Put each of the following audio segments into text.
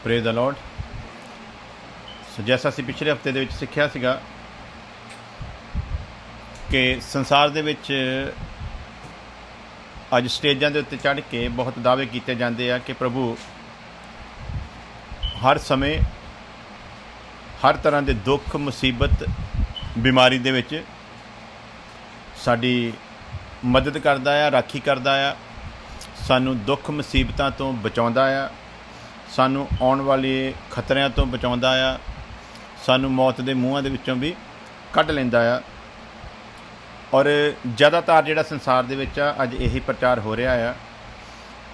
Praise the Lord. सो जैसा असी पिछले हफ्ते ਦੇ ਸਿੱਖਿਆ ਸੀਗਾ कि संसार ਦੇ ਵਿੱਚ ਅੱਜ ਸਟੇਜਾਂ ਦੇ ਉੱਤੇ ਚੜ੍ਹ ਕੇ ਬਹੁਤ ਦਾਅਵੇ ਕੀਤੇ ਜਾਂਦੇ ਆ ਕਿ ਪ੍ਰਭੂ ਹਰ ਸਮੇਂ ਹਰ ਤਰ੍ਹਾਂ ਦੇ ਦੁੱਖ ਮੁਸੀਬਤ ਬਿਮਾਰੀ ਦੇ ਵਿੱਚ ਸਾਡੀ ਮਦਦ ਕਰਦਾ ਆ, ਰਾਖੀ ਕਰਦਾ ਆ, ਸਾਨੂੰ ਦੁੱਖ ਮੁਸੀਬਤਾਂ ਤੋਂ ਬਚਾਉਂਦਾ ਆ, ਸਾਨੂੰ ਆਉਣ ਵਾਲੇ ਖਤਰਿਆਂ ਤੋਂ ਬਚਾਉਂਦਾ ਆ, ਸਾਨੂੰ ਮੌਤ ਦੇ ਮੂੰਹਾਂ ਦੇ ਵਿੱਚੋਂ ਵੀ ਕੱਢ ਲੈਂਦਾ ਆ। ਔਰ ਜ਼ਿਆਦਾਤਰ ਜਿਹੜਾ ਸੰਸਾਰ ਦੇ ਵਿੱਚ ਆ ਅੱਜ ਇਹੀ ਪ੍ਰਚਾਰ ਹੋ ਰਿਹਾ ਆ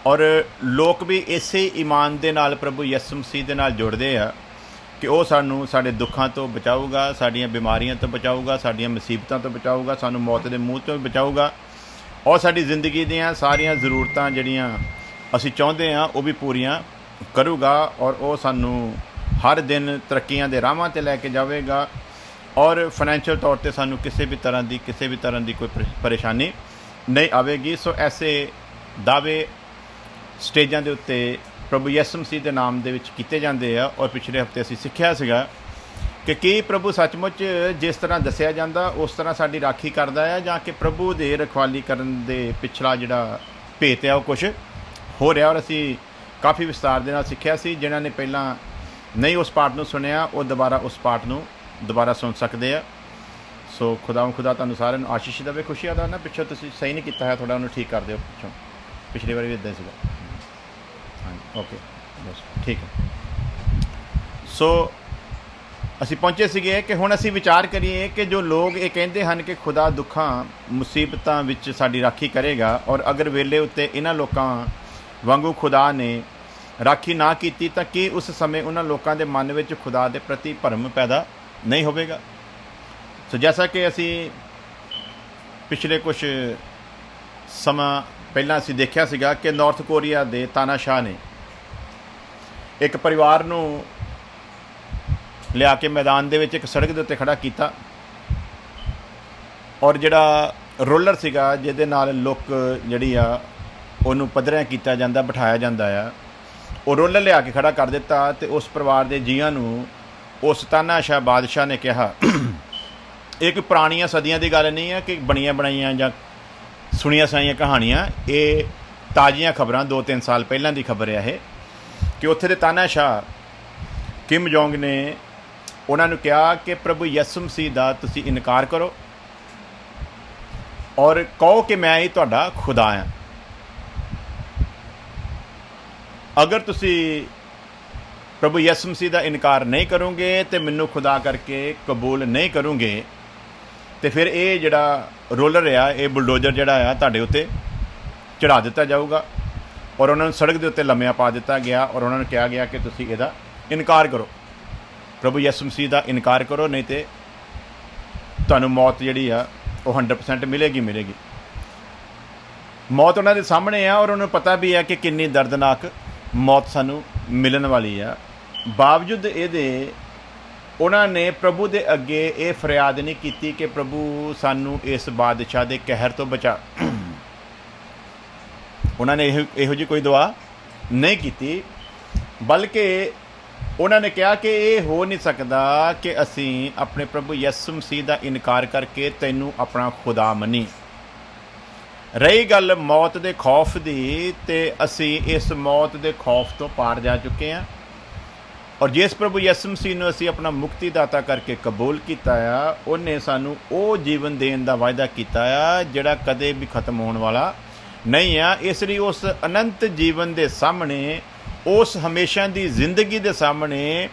ਔਰ ਲੋਕ ਵੀ ਇਸੇ ਈਮਾਨ ਦੇ ਨਾਲ ਪ੍ਰਭੂ ਯਿਸੂ ਮਸੀਹ ਦੇ ਨਾਲ ਜੁੜਦੇ ਆ ਕਿ ਉਹ ਸਾਨੂੰ ਸਾਡੇ ਦੁੱਖਾਂ ਤੋਂ ਬਚਾਊਗਾ, ਸਾਡੀਆਂ ਬਿਮਾਰੀਆਂ ਤੋਂ ਬਚਾਊਗਾ, ਸਾਡੀਆਂ ਮੁਸੀਬਤਾਂ ਤੋਂ ਬਚਾਊਗਾ, ਸਾਨੂੰ ਮੌਤ ਦੇ ਮੂੰਹ ਤੋਂ ਵੀ ਬਚਾਊਗਾ ਔਰ ਸਾਡੀ ਜ਼ਿੰਦਗੀ ਦੀਆਂ ਸਾਰੀਆਂ ਜ਼ਰੂਰਤਾਂ ਜਿਹੜੀਆਂ ਅਸੀਂ ਚਾਹੁੰਦੇ ਹਾਂ ਉਹ ਵੀ ਪੂਰੀਆਂ ਕਰੂਗਾ ਔਰ ਉਹ ਸਾਨੂੰ ਹਰ ਦਿਨ ਤਰੱਕੀਆਂ ਦੇ ਰਾਹਾਂ 'ਤੇ ਲੈ ਕੇ ਜਾਵੇਗਾ ਔਰ ਫਾਈਨੈਂਸ਼ੀਅਲ ਤੌਰ 'ਤੇ ਸਾਨੂੰ ਕਿਸੇ ਵੀ ਤਰ੍ਹਾਂ ਦੀ ਕੋਈ ਪਰੇਸ਼ਾਨੀ ਨਹੀਂ ਆਵੇਗੀ। ਸੋ ਐਸੇ ਦਾਅਵੇ ਸਟੇਜਾਂ ਦੇ ਉੱਤੇ ਪ੍ਰਭੂ ਯਿਸੂ ਮਸੀਹ ਦੇ ਨਾਮ ਦੇ ਵਿੱਚ ਕੀਤੇ ਜਾਂਦੇ ਆ ਔਰ ਪਿਛਲੇ ਹਫ਼ਤੇ ਅਸੀਂ ਸਿੱਖਿਆ ਸੀਗਾ ਕਿ ਕੀ ਪ੍ਰਭੂ ਸੱਚਮੁੱਚ ਜਿਸ ਤਰ੍ਹਾਂ ਦੱਸਿਆ ਜਾਂਦਾ ਉਸ ਤਰ੍ਹਾਂ ਸਾਡੀ ਰਾਖੀ ਕਰਦਾ ਹੈ ਜਾਂ ਕਿ ਪ੍ਰਭੂ ਦੇ ਰਖਵਾਲੀ ਕਰਨ ਦੇ ਪਿਛਲਾ ਜਿਹੜਾ ਭੇਤ ਆ ਉਹ ਕੁਛ ਹੋ ਰਿਹਾ। ਔਰ ਅਸੀਂ ਕਾਫੀ ਵਿਸਤਾਰ ਦੇ ਨਾਲ ਸਿੱਖਿਆ ਸੀ। ਜਿਨ੍ਹਾਂ ਨੇ ਪਹਿਲਾਂ ਨਹੀਂ ਉਸ ਪਾਠ ਨੂੰ ਸੁਣਿਆ ਉਹ ਦੁਬਾਰਾ ਉਸ ਪਾਠ ਨੂੰ ਦੁਬਾਰਾ ਸੁਣ ਸਕਦੇ ਆ। ਸੋ ਖੁਦਾ ਤੁਹਾਨੂੰ ਸਾਰਿਆਂ ਨੂੰ ਆਸ਼ੀਸ਼ ਦੇਵੇ। ਖੁਸ਼ੀ ਆਦਾ ਨਾ ਪਿੱਛੋਂ ਤੁਸੀਂ ਸਹੀ ਨਹੀਂ ਕੀਤਾ ਹੈ, ਥੋੜ੍ਹਾ ਉਹਨੂੰ ਠੀਕ ਕਰ ਦਿਓ ਪਿੱਛੋਂ, ਪਿਛਲੀ ਵਾਰੀ ਵੀ ਇੱਦਾਂ ਸੀਗਾ। ਹਾਂਜੀ ਓਕੇ ਬਸ ਠੀਕ ਹੈ। ਸੋ ਅਸੀਂ ਪਹੁੰਚੇ ਸੀਗੇ ਕਿ ਹੁਣ ਅਸੀਂ ਵਿਚਾਰ ਕਰੀਏ ਕਿ ਜੋ ਲੋਕ ਇਹ ਕਹਿੰਦੇ ਹਨ ਕਿ ਖੁਦਾ ਦੁੱਖਾਂ ਮੁਸੀਬਤਾਂ ਵਿੱਚ ਸਾਡੀ ਰਾਖੀ ਕਰੇਗਾ ਔਰ ਅਗਰ ਵੇਲੇ ਉੱਤੇ ਇਹਨਾਂ ਲੋਕਾਂ ਵਾਂਗੂ ਖੁਦਾ ਨੇ ਰਾਖੀ ਨਾ ਕੀਤੀ ਤਾਂ ਕੀ ਉਸ ਸਮੇਂ ਉਹਨਾਂ ਲੋਕਾਂ ਦੇ ਮਨ ਵਿੱਚ ਖੁਦਾ ਦੇ ਪ੍ਰਤੀ ਭਰਮ ਪੈਦਾ ਨਹੀਂ ਹੋਵੇਗਾ। ਸੋ ਜੈਸਾ ਕਿ ਅਸੀਂ ਪਿਛਲੇ ਕੁਛ ਸਮਾਂ ਪਹਿਲਾਂ ਅਸੀਂ ਦੇਖਿਆ ਸੀਗਾ ਕਿ ਨਾਰਥ ਕੋਰੀਆ ਦੇ ਤਾਨਾਸ਼ਾਹ ਨੇ ਇੱਕ ਪਰਿਵਾਰ ਨੂੰ ਲਿਆ ਕੇ ਮੈਦਾਨ ਦੇ ਵਿੱਚ ਇੱਕ ਸੜਕ ਦੇ ਉੱਤੇ ਖੜ੍ਹਾ ਕੀਤਾ ਔਰ ਜਿਹੜਾ ਰੋਲਰ ਸੀਗਾ ਜਿਹਦੇ ਨਾਲ ਲੁੱਕ ਜਿਹੜੀ ਆ ਉਹਨੂੰ ਪੱਧਰਿਆਂ ਕੀਤਾ ਜਾਂਦਾ, ਬਿਠਾਇਆ ਜਾਂਦਾ ਆ, ਉਹ ਰੋਲਰ ਲਿਆ ਕੇ ਖੜ੍ਹਾ ਕਰ ਦਿੱਤਾ ਅਤੇ ਉਸ ਪਰਿਵਾਰ ਦੇ ਜੀਆਂ ਨੂੰ ਉਸ ਤਾਨਾਸ਼ਾਹ ਬਾਦਸ਼ਾਹ ਨੇ ਕਿਹਾ, ਇਹ ਕੋਈ ਪੁਰਾਣੀਆਂ ਸਦੀਆਂ ਦੀ ਗੱਲ ਨਹੀਂ ਹੈ ਕਿ ਬਣੀਆਂ ਬਣਾਈਆਂ ਜਾਂ ਸੁਣੀਆਂ ਸੁਣਾਈਆਂ ਕਹਾਣੀਆਂ, ਇਹ ਤਾਜ਼ੀਆਂ ਖਬਰਾਂ 2-3 ਸਾਲ ਪਹਿਲਾਂ ਦੀ ਖਬਰ ਹੈ ਇਹ ਕਿ ਉੱਥੇ ਦੇ ਤਾਨਾਸ਼ਾਹ ਕਿਮ ਜੋਂਗ ਨੇ ਉਹਨਾਂ ਨੂੰ ਕਿਹਾ ਕਿ ਪ੍ਰਭੂ ਯਿਸੂ ਮਸੀਹ ਦਾ ਤੁਸੀਂ ਇਨਕਾਰ ਕਰੋ ਔਰ ਕਹੋ ਕਿ ਮੈਂ ਹੀ ਤੁਹਾਡਾ ਖੁਦਾ ਹਾਂ। ਅਗਰ ਤੁਸੀਂ ਪ੍ਰਭੂ ਯਿਸੂ ਮਸੀਹ ਦਾ ਇਨਕਾਰ ਨਹੀਂ ਕਰੋਗੇ ਅਤੇ ਮੈਨੂੰ ਖੁਦਾ ਕਰਕੇ ਕਬੂਲ ਨਹੀਂ ਕਰੋਗੇ ਅਤੇ ਫਿਰ ਇਹ ਜਿਹੜਾ ਰੋਲਰ ਆ, ਇਹ ਬੁਲਡੋਜ਼ਰ ਜਿਹੜਾ ਆ ਤੁਹਾਡੇ ਉੱਤੇ ਚੜ੍ਹਾ ਦਿੱਤਾ ਜਾਊਗਾ ਔਰ ਉਹਨਾਂ ਨੂੰ ਸੜਕ ਦੇ ਉੱਤੇ ਲੰਮਿਆਂ ਪਾ ਦਿੱਤਾ ਗਿਆ ਔਰ ਉਹਨਾਂ ਨੂੰ ਕਿਹਾ ਗਿਆ ਕਿ ਤੁਸੀਂ ਇਹਦਾ ਇਨਕਾਰ ਕਰੋ, ਪ੍ਰਭੂ ਯਿਸੂ ਮਸੀਹ ਦਾ ਇਨਕਾਰ ਕਰੋ, ਨਹੀਂ ਤਾਂ ਤੁਹਾਨੂੰ ਮੌਤ ਜਿਹੜੀ ਆ ਉਹ 100% ਮਿਲੇਗੀ। ਮੌਤ ਉਹਨਾਂ ਦੇ ਸਾਹਮਣੇ ਆ ਔਰ ਉਹਨਾਂ ਨੂੰ ਪਤਾ ਵੀ ਹੈ ਕਿ ਕਿੰਨੀ ਦਰਦਨਾਕ ਮੌਤ ਸਾਨੂੰ ਮਿਲਣ ਵਾਲੀ ਆ। ਬਾਵਜੂਦ ਇਹਦੇ ਉਹਨਾਂ ਨੇ ਪ੍ਰਭੂ ਦੇ ਅੱਗੇ ਇਹ ਫਰਿਆਦ ਨਹੀਂ ਕੀਤੀ ਕਿ ਪ੍ਰਭੂ ਸਾਨੂੰ ਇਸ ਬਾਦਸ਼ਾਹ ਦੇ ਕਹਿਰ ਤੋਂ ਬਚਾ। ਉਹਨਾਂ ਨੇ ਇਹੋ ਜਿਹੀ ਕੋਈ ਦੁਆ ਨਹੀਂ ਕੀਤੀ, ਬਲਕਿ ਉਹਨਾਂ ਨੇ ਕਿਹਾ ਕਿ ਇਹ ਹੋ ਨਹੀਂ ਸਕਦਾ ਕਿ ਅਸੀਂ ਆਪਣੇ ਪ੍ਰਭੂ ਯਿਸੂ ਮਸੀਹ ਦਾ ਇਨਕਾਰ ਕਰਕੇ ਤੈਨੂੰ ਆਪਣਾ ਖੁਦਾ ਮੰਨੀ। ਰਹੀ ਗੱਲ ਮੌਤ ਦੇ ਖੌਫ ਦੀ, ਅਤੇ ਅਸੀਂ ਇਸ ਮੌਤ ਦੇ ਖੌਫ ਤੋਂ ਪਾਰ ਜਾ ਚੁੱਕੇ ਹਾਂ ਔਰ ਜਿਸ ਪ੍ਰਭੂ ਯਿਸੂ ਮਸੀਹ ਨੂੰ ਅਸੀਂ ਆਪਣਾ ਮੁਕਤੀਦਾਤਾ ਕਰਕੇ ਕਬੂਲ ਕੀਤਾ ਆ, ਉਹਨੇ ਸਾਨੂੰ ਉਹ ਜੀਵਨ ਦੇਣ ਦਾ ਵਾਅਦਾ ਕੀਤਾ ਆ ਜਿਹੜਾ ਕਦੇ ਵੀ ਖਤਮ ਹੋਣ ਵਾਲਾ ਨਹੀਂ ਆ। ਇਸ ਲਈ ਉਸ ਅਨੰਤ ਜੀਵਨ ਦੇ ਸਾਹਮਣੇ, ਉਸ ਹਮੇਸ਼ਾ ਦੀ ਜ਼ਿੰਦਗੀ ਦੇ ਸਾਹਮਣੇ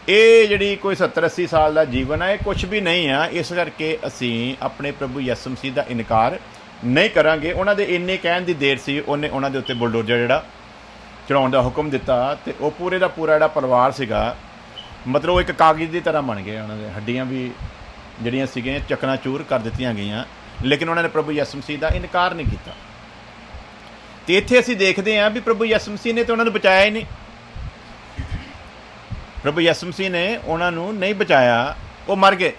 ਇਹ ਜਿਹੜੀ ਕੋਈ 70-80 ਸਾਲ ਦਾ ਜੀਵਨ ਆ ਇਹ ਕੁਛ ਵੀ ਨਹੀਂ ਆ। ਇਸ ਕਰਕੇ ਅਸੀਂ ਆਪਣੇ ਪ੍ਰਭੂ ਯਿਸੂ ਮਸੀਹ ਦਾ ਇਨਕਾਰ ਨਹੀਂ ਕਰਾਂਗੇ। ਉਹਨਾਂ ਦੇ ਇੰਨੇ ਕਹਿਣ ਦੀ ਦੇਰ ਸੀ, ਉਹਨੇ ਉਹਨਾਂ ਦੇ ਉੱਤੇ ਬੁਲਡੋਜ਼ਰ ਜਿਹੜਾ ਚੜਾਉਣ ਦਾ ਹੁਕਮ ਦਿੱਤਾ ਅਤੇ ਉਹ ਪੂਰੇ ਦਾ ਪੂਰਾ ਜਿਹੜਾ ਪਰਿਵਾਰ ਸੀਗਾ, ਮਤਲਬ ਉਹ ਇੱਕ ਕਾਗਜ਼ ਦੀ ਤਰ੍ਹਾਂ ਬਣ ਗਏ। ਉਹਨਾਂ ਦੇ ਹੱਡੀਆਂ ਵੀ ਜਿਹੜੀਆਂ ਸੀਗੀਆਂ ਚਕਨਾਚੂਰ ਕਰ ਦਿੱਤੀਆਂ ਗਈਆਂ, ਲੇਕਿਨ ਉਹਨਾਂ ਨੇ ਪ੍ਰਭੂ ਯਿਸੂ ਮਸੀਹ ਦਾ ਇਨਕਾਰ ਨਹੀਂ ਕੀਤਾ। ਅਤੇ ਇੱਥੇ ਅਸੀਂ ਦੇਖਦੇ ਹਾਂ ਵੀ ਪ੍ਰਭੂ ਯਿਸੂ ਮਸੀਹ ਨੇ ਤਾਂ ਉਹਨਾਂ ਨੂੰ ਬਚਾਇਆ ਹੀ ਨਹੀਂ। ਪ੍ਰਭੂ ਯਿਸੂ ਮਸੀਹ ਨੇ ਉਹਨਾਂ ਨੂੰ ਨਹੀਂ ਬਚਾਇਆ, ਉਹ ਮਰ ਗਏ।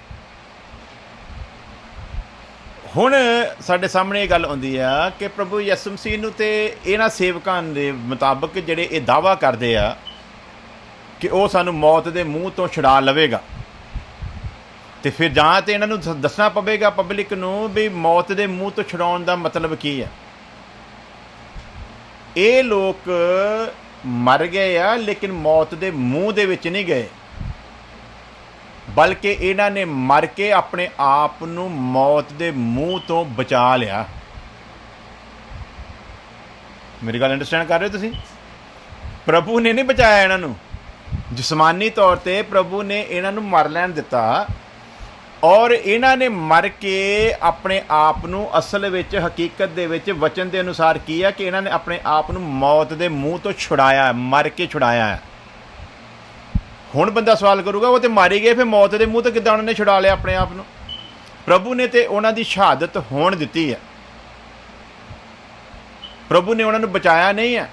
ਹੁਣ ਸਾਡੇ ਸਾਹਮਣੇ ਇਹ ਗੱਲ ਆਉਂਦੀ ਆ ਕਿ ਪ੍ਰਭੂ ਯਿਸੂ ਮਸੀਹ ਨੂੰ ਤੇ ਇਹਨਾਂ ਸੇਵਕਾਂ ਦੇ ਮੁਤਾਬਕ ਜਿਹੜੇ ਇਹ ਦਾਅਵਾ ਕਰਦੇ ਆ कि वो सानू मौत के मूँह तो छुड़ा लवेगा। तो फिर जां तो इन्होंने दसना पवेगा पब्लिक नूं भी मौत के मूँह तो छुड़ाउण का मतलब की है। ये लोग मर गए आ लेकिन मौत के मूँह दे विच नहीं गए, बल्कि इन्हां ने मर के अपने आप नूं मौत के मूँह तो बचा लिया। मेरी गल अंडरस्टैंड कर रहे हो तुसीं? प्रभु ने नहीं बचाया इन्हां नूं, जिसमानी तौर पर प्रभु ने इन्हां नूं मर लैण दिता और इन्हां ने मर के अपने आप नूं असल विच हकीकत दे विच वचन के अनुसार की है कि इन्हां ने अपने आप नूं मौत के मूँह तो छुड़ाया, मर के छुड़ाया है। हुण बंदा सवाल करूगा वो तो मारी गए, फिर मौत के मूँह तो किद्दां उन्होंने छुड़ा लिया अपने आप नूं? प्रभु ने तो उन्हां दी शहादत होण दित्ती है, प्रभु ने उन्होंने बचाया नहीं है,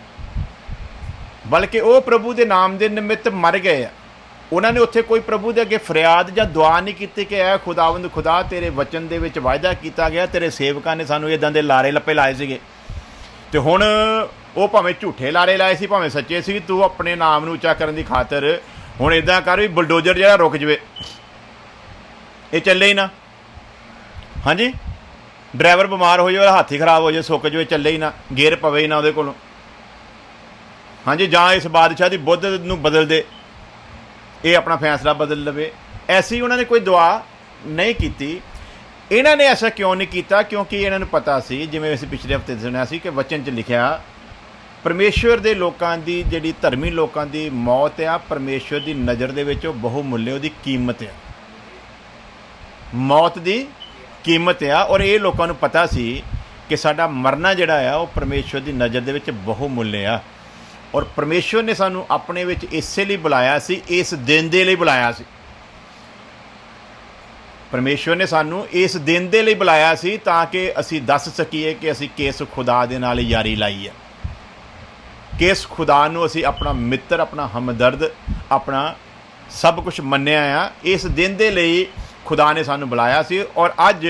बल्कि वो प्रभु के नाम के निमित्त मर गए हैं। उन्होंने उत्थे कोई प्रभु के अगे फरियाद या दुआ नहीं की कि ऐ खुदावंद खुदा तेरे वचन दे विच वायदा किया गया, तेरे सेवकां ने सानू इदां दे लारे लप्पे लाए सीगे ते हुण वो भावें झूठे लारे लाए सी भावें सच्चे सी, तू अपने नाम नूं उच्चा करन दी खातर हुण इदां कर भी बुलडोजर जिहड़ा रुक जावे, ये चले ही ना। हाँ जी, ड्राइवर बीमार हो जाए, हाथी खराब हो जाए, सुक जाए, चले ही ना, गेयर पवे ही ना उहदे कोलों। हाँ जी, जां इस बादशाह की बुद्ध नूं बदल दे, ये अपना फैसला बदल लवे। ऐसी उन्होंने कोई दुआ नहीं की। इन्होंने ऐसा क्यों नहीं किया? क्योंकि इन्होंने पता सी, जिवें असीं पिछले हफ्ते सुनिया सी कि वचन च लिखिया परमेश्वर के लोगों की जिहड़ी धर्मी लोगों की मौत आ परमेश्वर की नज़र दे विच बहुमुल्य उहदी कीमत है, मौत की कीमत आ। और ये लोगों को पता सी कि साडा मरना जिहड़ा आ वो परमेश्वर की नज़र दे विच बहुमुल्य आ और परमेश्वर ने सानू अपने विच इसे लिए बुलाया सी, इस दिन दे लिए बुलाया सी। परमेश्वर ने सानू इस दिन दे लिए बुलाया सी ताकि असी दस सकीए कि असी किस खुदा दे नाल यारी लाई है, किस खुदा नू असी अपना मित्र, अपना हमदर्द, अपना सब कुछ मन्निया आ। इस दिन दे लिए खुदा ने सानू बुलाया सी और अज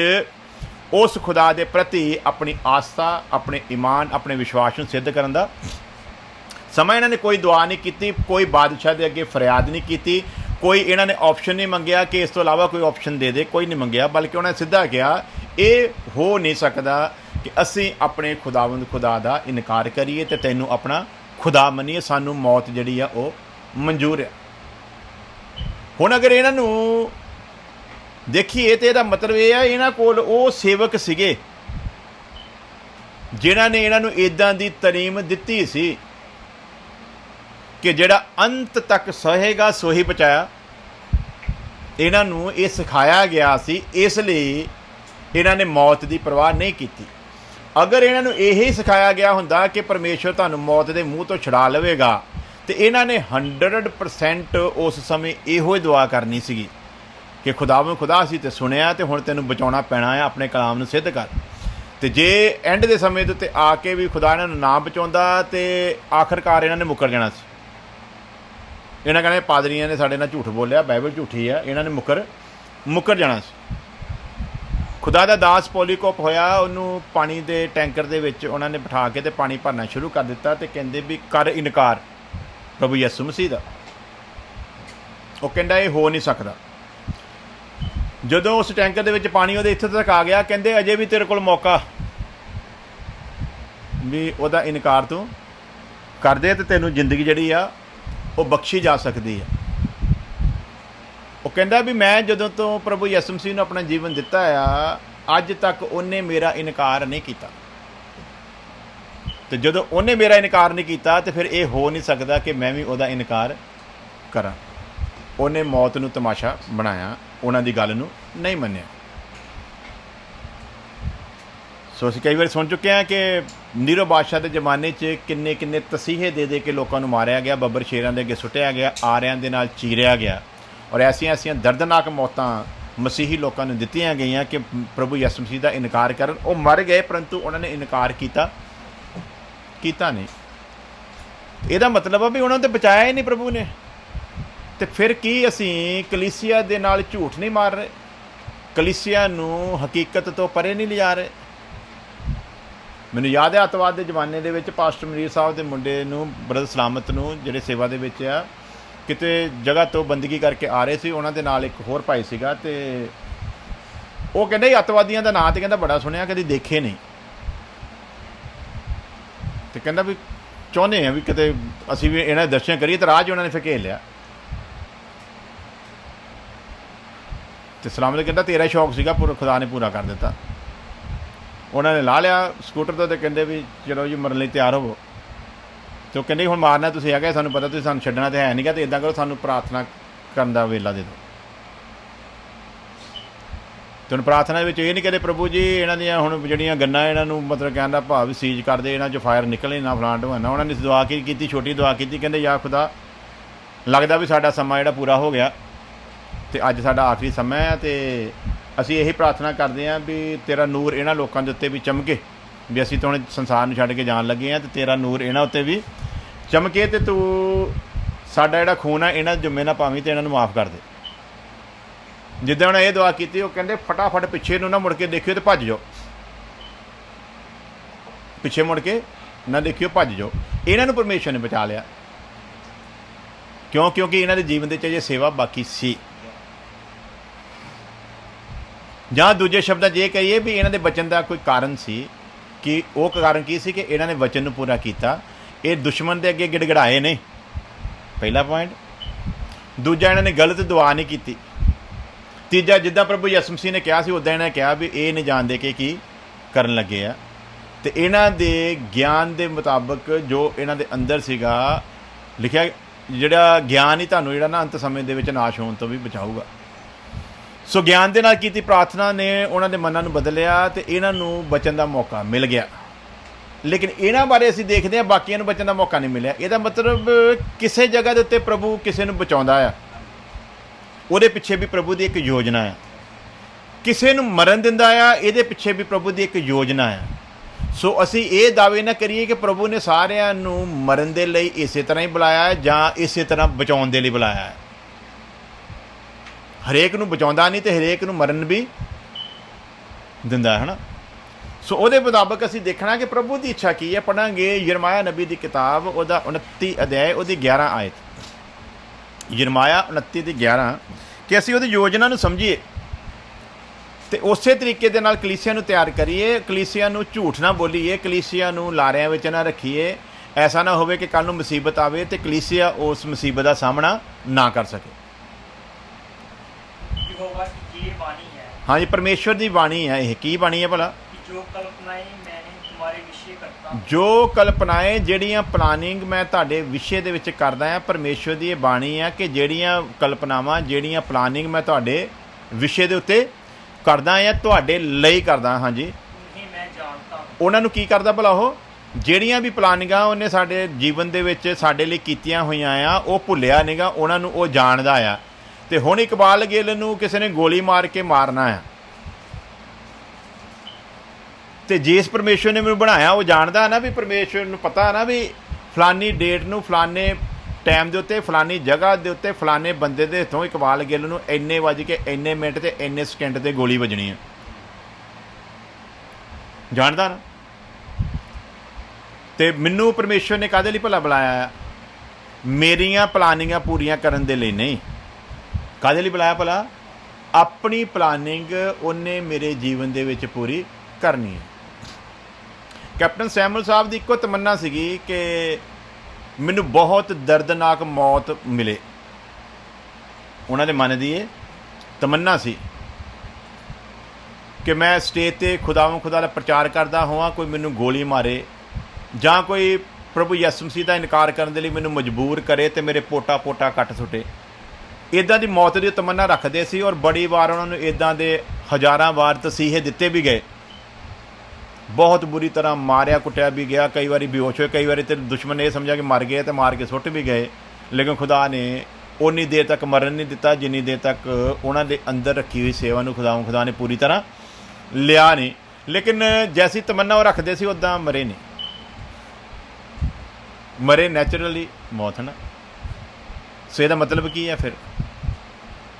उस खुदा दे प्रति अपनी आस्था, अपने ईमान, अपने विश्वास नू सिद्ध करन दा समा। इन्होंने कोई दुआ नहीं की, कोई बादशाह के अगे फरियाद नहीं की, कोई इन्होंने ऑप्शन नहीं मंगया कि इस तो इलावा कोई ऑप्शन दे दे, कोई नहीं मंगया, बल्कि उन्होंने सीधा कहा ये हो नहीं सकता कि असी अपने खुदावंद खुदा का इनकार करिए तो तैनू अपना खुदा मनीए, सानू मौत जिहड़ी आ वो मंजूर है। हुण अगर इन्हों देखिए तो यह मतलब यह है इन्हों कोल वो सेवक सीगे जिन्हां ने इन्हों इदां दी तलीम दित्ती सी कि जिहड़ा अंत तक सहेगा सो ही बचाया। इन्हों ये सिखाया गया सी, इसलिए इन्होंने मौत की परवाह नहीं की। अगर इन्हों यही सिखाया गया हुंदा कि परमेश्वर तुहानूं मौत के मूँह तो छुड़ा लवेगा तो इन्होंने 100% उस समय इहो ही दुआ करनी सी कि खुदावन खुदा असीं ते सुनिया तो हुण तैनूं बचाउणा पैना है, अपने कलाम नूं सिद्ध कर। तो जे एंड के समय के उत्ते आके भी खुदा इन्हों ना बचाउंदा तो आखिरकार इन्होंने मुकर जाना सी। इन्होंने कहना पादरियां ने साडे नाल झूठ बोलिया, बाइबल झूठी है, इन्होंने मुकर जाना सी। खुदा दा दास पॉलीकोप होया, उन्होंने पानी के टैंकर दे विच उन्होंने बिठा के तो पानी भरना शुरू कर दिता तो कहते भी कर इनकार प्रभु यसू मसीह का। वो कहता ये हो नहीं सकता। जदों उस टैंकर दे विच पानी उहदे इत्थे तक आ गया, कहते अजे भी तेरे कोल मौका भी उहदा इनकार तू कर दे तो तैनूं जिंदगी जिहड़ी आ वो बख्शी जा सकती है। वो कहता भी मैं जदों तो प्रभु यसू मसीह नूं अपना जीवन दिता आ, अज तक उन्हें मेरा इनकार नहीं किया। तो जदों उन्हें मेरा इनकार नहीं किया तो फिर ये हो नहीं सकता कि मैं भी उहदा इनकार करा। उन्हें मौत नूं तमाशा बनाया, उन्हां दी गल नूं नहीं मन्निया। सो असीं कई बार सुन चुके हैं कि नीरो बादशाह के जमाने च किन्ने किन्ने तसीहे दे के लोगों को मारिया गया, बब्बर शेरां दे अगे सुट्टिया गया, आरियां दे नाल चीरिया गया और ऐसियां ऐसियां दर्दनाक मौतां मसीही लोगों ने दित्तियां गईयां कि प्रभु यसू मसीह का इनकार करन। वो मर गए परंतु उन्होंने इनकार कीता नहीं। ਇਹਦਾ मतलब है भी उन्होंने तो बचाया ही नहीं प्रभु ने। तो फिर की असी कलीसिया दे नाल झूठ नहीं मार रहे, कलीसिया नूं हकीकत तो परे नहीं लिजा रहे। मैनूं याद है अतवाद के जमाने दे विच पास्टर मरीर साहब के मुंडे नूं ब्रदर सलामत नूं जिहड़े सेवा दे विच आ, किते जगह तो बंदगी करके आ रहे सी, उन्हां दे नाल एक होर भाई सीगा ते वो कहंदे अतवादियों का नाम तो कहता बड़ा सुनिया, कभी देखे नहीं, तो कहता भी चाहुंदे हैं भी किते असीं भी इन्हां दे दर्शन करिए, तो राह च उन्होंने फिर घेर लिया। तो सलामत कहता तेरा शौक सीगा खुदा ने पूरा कर दिता। उन्होंने ला लिया स्कूटर तो कहते भी चलो जी मरन लई तैयार होवो। तो कहते हुण मारना तुसीं है, सानूं पता तुसीं सानूं छड्डना तो है नहीं गा, तो इदां करो सानूं प्रार्थना करन दा वेला दे दो। तो हुण प्रार्थना विच ये नहीं कहते प्रभु जी इन्हां दियां हुण जिहड़ियां गन्नां इन्हां नूं मतलब कहण दा भाव सीज कर दे, इन्हां चों फायर निकले ना फलाण ढवाना। उन्होंने दुआ की छोटी दुआ की, कहते या खुदा लगदा भी साडा समा जिहड़ा पूरा हो गया, तो अज साडा आखिरी समय है, तो असीं यही प्रार्थना करते हैं भी तेरा नूर इन्हां लोकां दे उत्ते भी चमके, भी असीं तो हुण संसार नूं छड्ड के जाण लगे हैं, तो तेरा नूर इन्हां उत्ते भी चमके, तो तू साडा जिहड़ा खून है इन्हां जुम्मे ना पावीं, तो इन्हां नूं माफ़ कर दे। जिद्दां उन्हें ये दुआ की, वो कहते फटाफट पिछे नूं ना मुड़ के देखियो तो भज जाओ, पिछे मुड़ के ना देखियो भज जाओ। इन्हां नूं परमेश्वर ने बचा लिया, क्यों? क्योंकि इन्हां दे जीवन दे च सेवा बाकी सी। जां दूजे शब्दां ये कहिए भी इन्हां दे बचन का कोई कारण सी, कि वो कारण की सी कि इन्हां ने वचन नूं पूरा किया। ये दुश्मन के अगे गिड़गिड़ाए ने, पहला पॉइंट। दूजा इन्हां ने गलत दुआ नहीं की। तीजा जिद्दां प्रभु यसु मसीह ने कहा उद्दां इन्हां ने कहा भी ये नहीं जानते कि की करन लगे आ, तो इन्हां दे ज्ञान के मुताबक जो इन्हां दे अंदर सीगा लिखिया, जिहड़ा ज्ञान ही तुहानूं जिहड़ा ना अंत समय दे विच नाश होण तो भी बचाऊगा। सो ज्ञान के नाल कीती प्रार्थना ने उन्हां दे मनां नूं बदलिया, तो इन्हां नूं बचन का मौका मिल गया। लेकिन इन्हां बारे असीं देखते हैं बाकियां नूं बचन का मौका नहीं मिलिया। इहदा मतलब किसी जगह के उत्ते प्रभु किसी नूं बचाउंदा आ, उहदे पिछे भी प्रभु की एक योजना है। किसी नूं मरन दिंदा आ, इहदे पिछे भी प्रभु की एक योजना है। सो असीं ये दावे ना करिए कि प्रभु ने सारिਆਂ नूं मरन दे लई इसे तरह ही बुलाया है जां इसे तरह बचाउण दे लई बुलाया है। हरेक नूं बचाउंदा नहीं, तो हरेक नूं मरन भी दिंदा है ना। सो उहदे मुताबक असीं देखना कि प्रभु की इच्छा की है। पढ़ांगे यिर्मयाह नबी की किताब, उहदा 29 अध्याय, उहदी 11 आयत। यिर्मयाह 29 की 11, कि असीं उहदी योजना नूं समझीए, तो उस तरीके दे नाल कलीसिया नूं तैयार करिए। कलीसिया नूं झूठ ना बोलीए, कलीसिया नूं लारिਆਂ विच ना रखीए। ऐसा ना होवे कि कल नूं मुसीबत आवे तो कलीसिया उस मुसीबत का सामना ना कर सके। हाँ जी, परमेश्वर की बाणी है। यह की बाणी है भला? जो कल्पनाएं जिहड़ियां प्लानिंग मैं तुहाडे विषय दे विच करदा हां, परमेश्वर की यह बाणी है कि जिहड़ियां कल्पनावां जिहड़ियां प्लानिंग मैं तुहाडे विषय दे उत्ते करदा हां, तुहाडे लई करदा। हाँ जी, उन्हां नूं की करदा भला? ओह जिहड़ियां भी प्लानिंगां उहने साडे जीवन दे विच साडे लई कीतियां होईयां आ, ओह भुल्लिया नहींगा, उहनां नूं ओह जाणदा आ। तो हुण इकबाल गिल नूं किसी ने गोली मार के मारना है, तो जिस परमेश्वर ने मैनूं बनाया वो जानता है ना, भी परमेश्वर नूं पता है ना भी फलानी डेट नूं फलाने टाइम के उत्ते फलानी जगह के उत्ते फलाने बंदे दे हथों इकबाल गिल नूं इन्ने वज के इन्ने मिनट ते इन्ने सकेंड ते गोली वजनी है। जानदा ना। तो मैनूं परमेश्वर ने काहदे लई भला बुलाया? मेरियां प्लानिंगां पूरियां करन दे लई नहीं। काहदे लई बुलाया भला? अपनी प्लानिंग उन्हें मेरे जीवन दे विच पूरी करनी है। कैप्टन सैमुअल साहब की इको तमन्ना सीगी कि मैनू बहुत दर्दनाक मौत मिले। उन्होंने मन की ये तमन्ना सी कि मैं स्टेज पर खुदा का प्रचार करता होवां, कोई मैनू गोली मारे जां कोई प्रभु यसु मसीह का इनकार करने के लिए मैनू मजबूर करे तो मेरे पोटा पोटा कट सुटे। इदां की मौत की तमन्ना रखते सी, और बड़ी बार उन्होंने इदां दे हज़ारां बार तसीहे दिते भी गए। बहुत बुरी तरह मारिया कुटिया भी गया, कई बार बेहोश हुए, कई बार तो दुश्मन ने यह समझा कि मर गए तो मार के सुट भी गए। लेकिन खुदा ने उन्नी देर तक मरन नहीं दिता जिन्नी देर तक उन्होंने अंदर रखी हुई सेवा नूं खुदा ने पूरी तरह लिया नहीं। लेकिन जैसी तमन्ना वो रखते सी उदां मरे नहीं, मरे नैचुरली मौत है ना। सो इसदा मतलब की है? फिर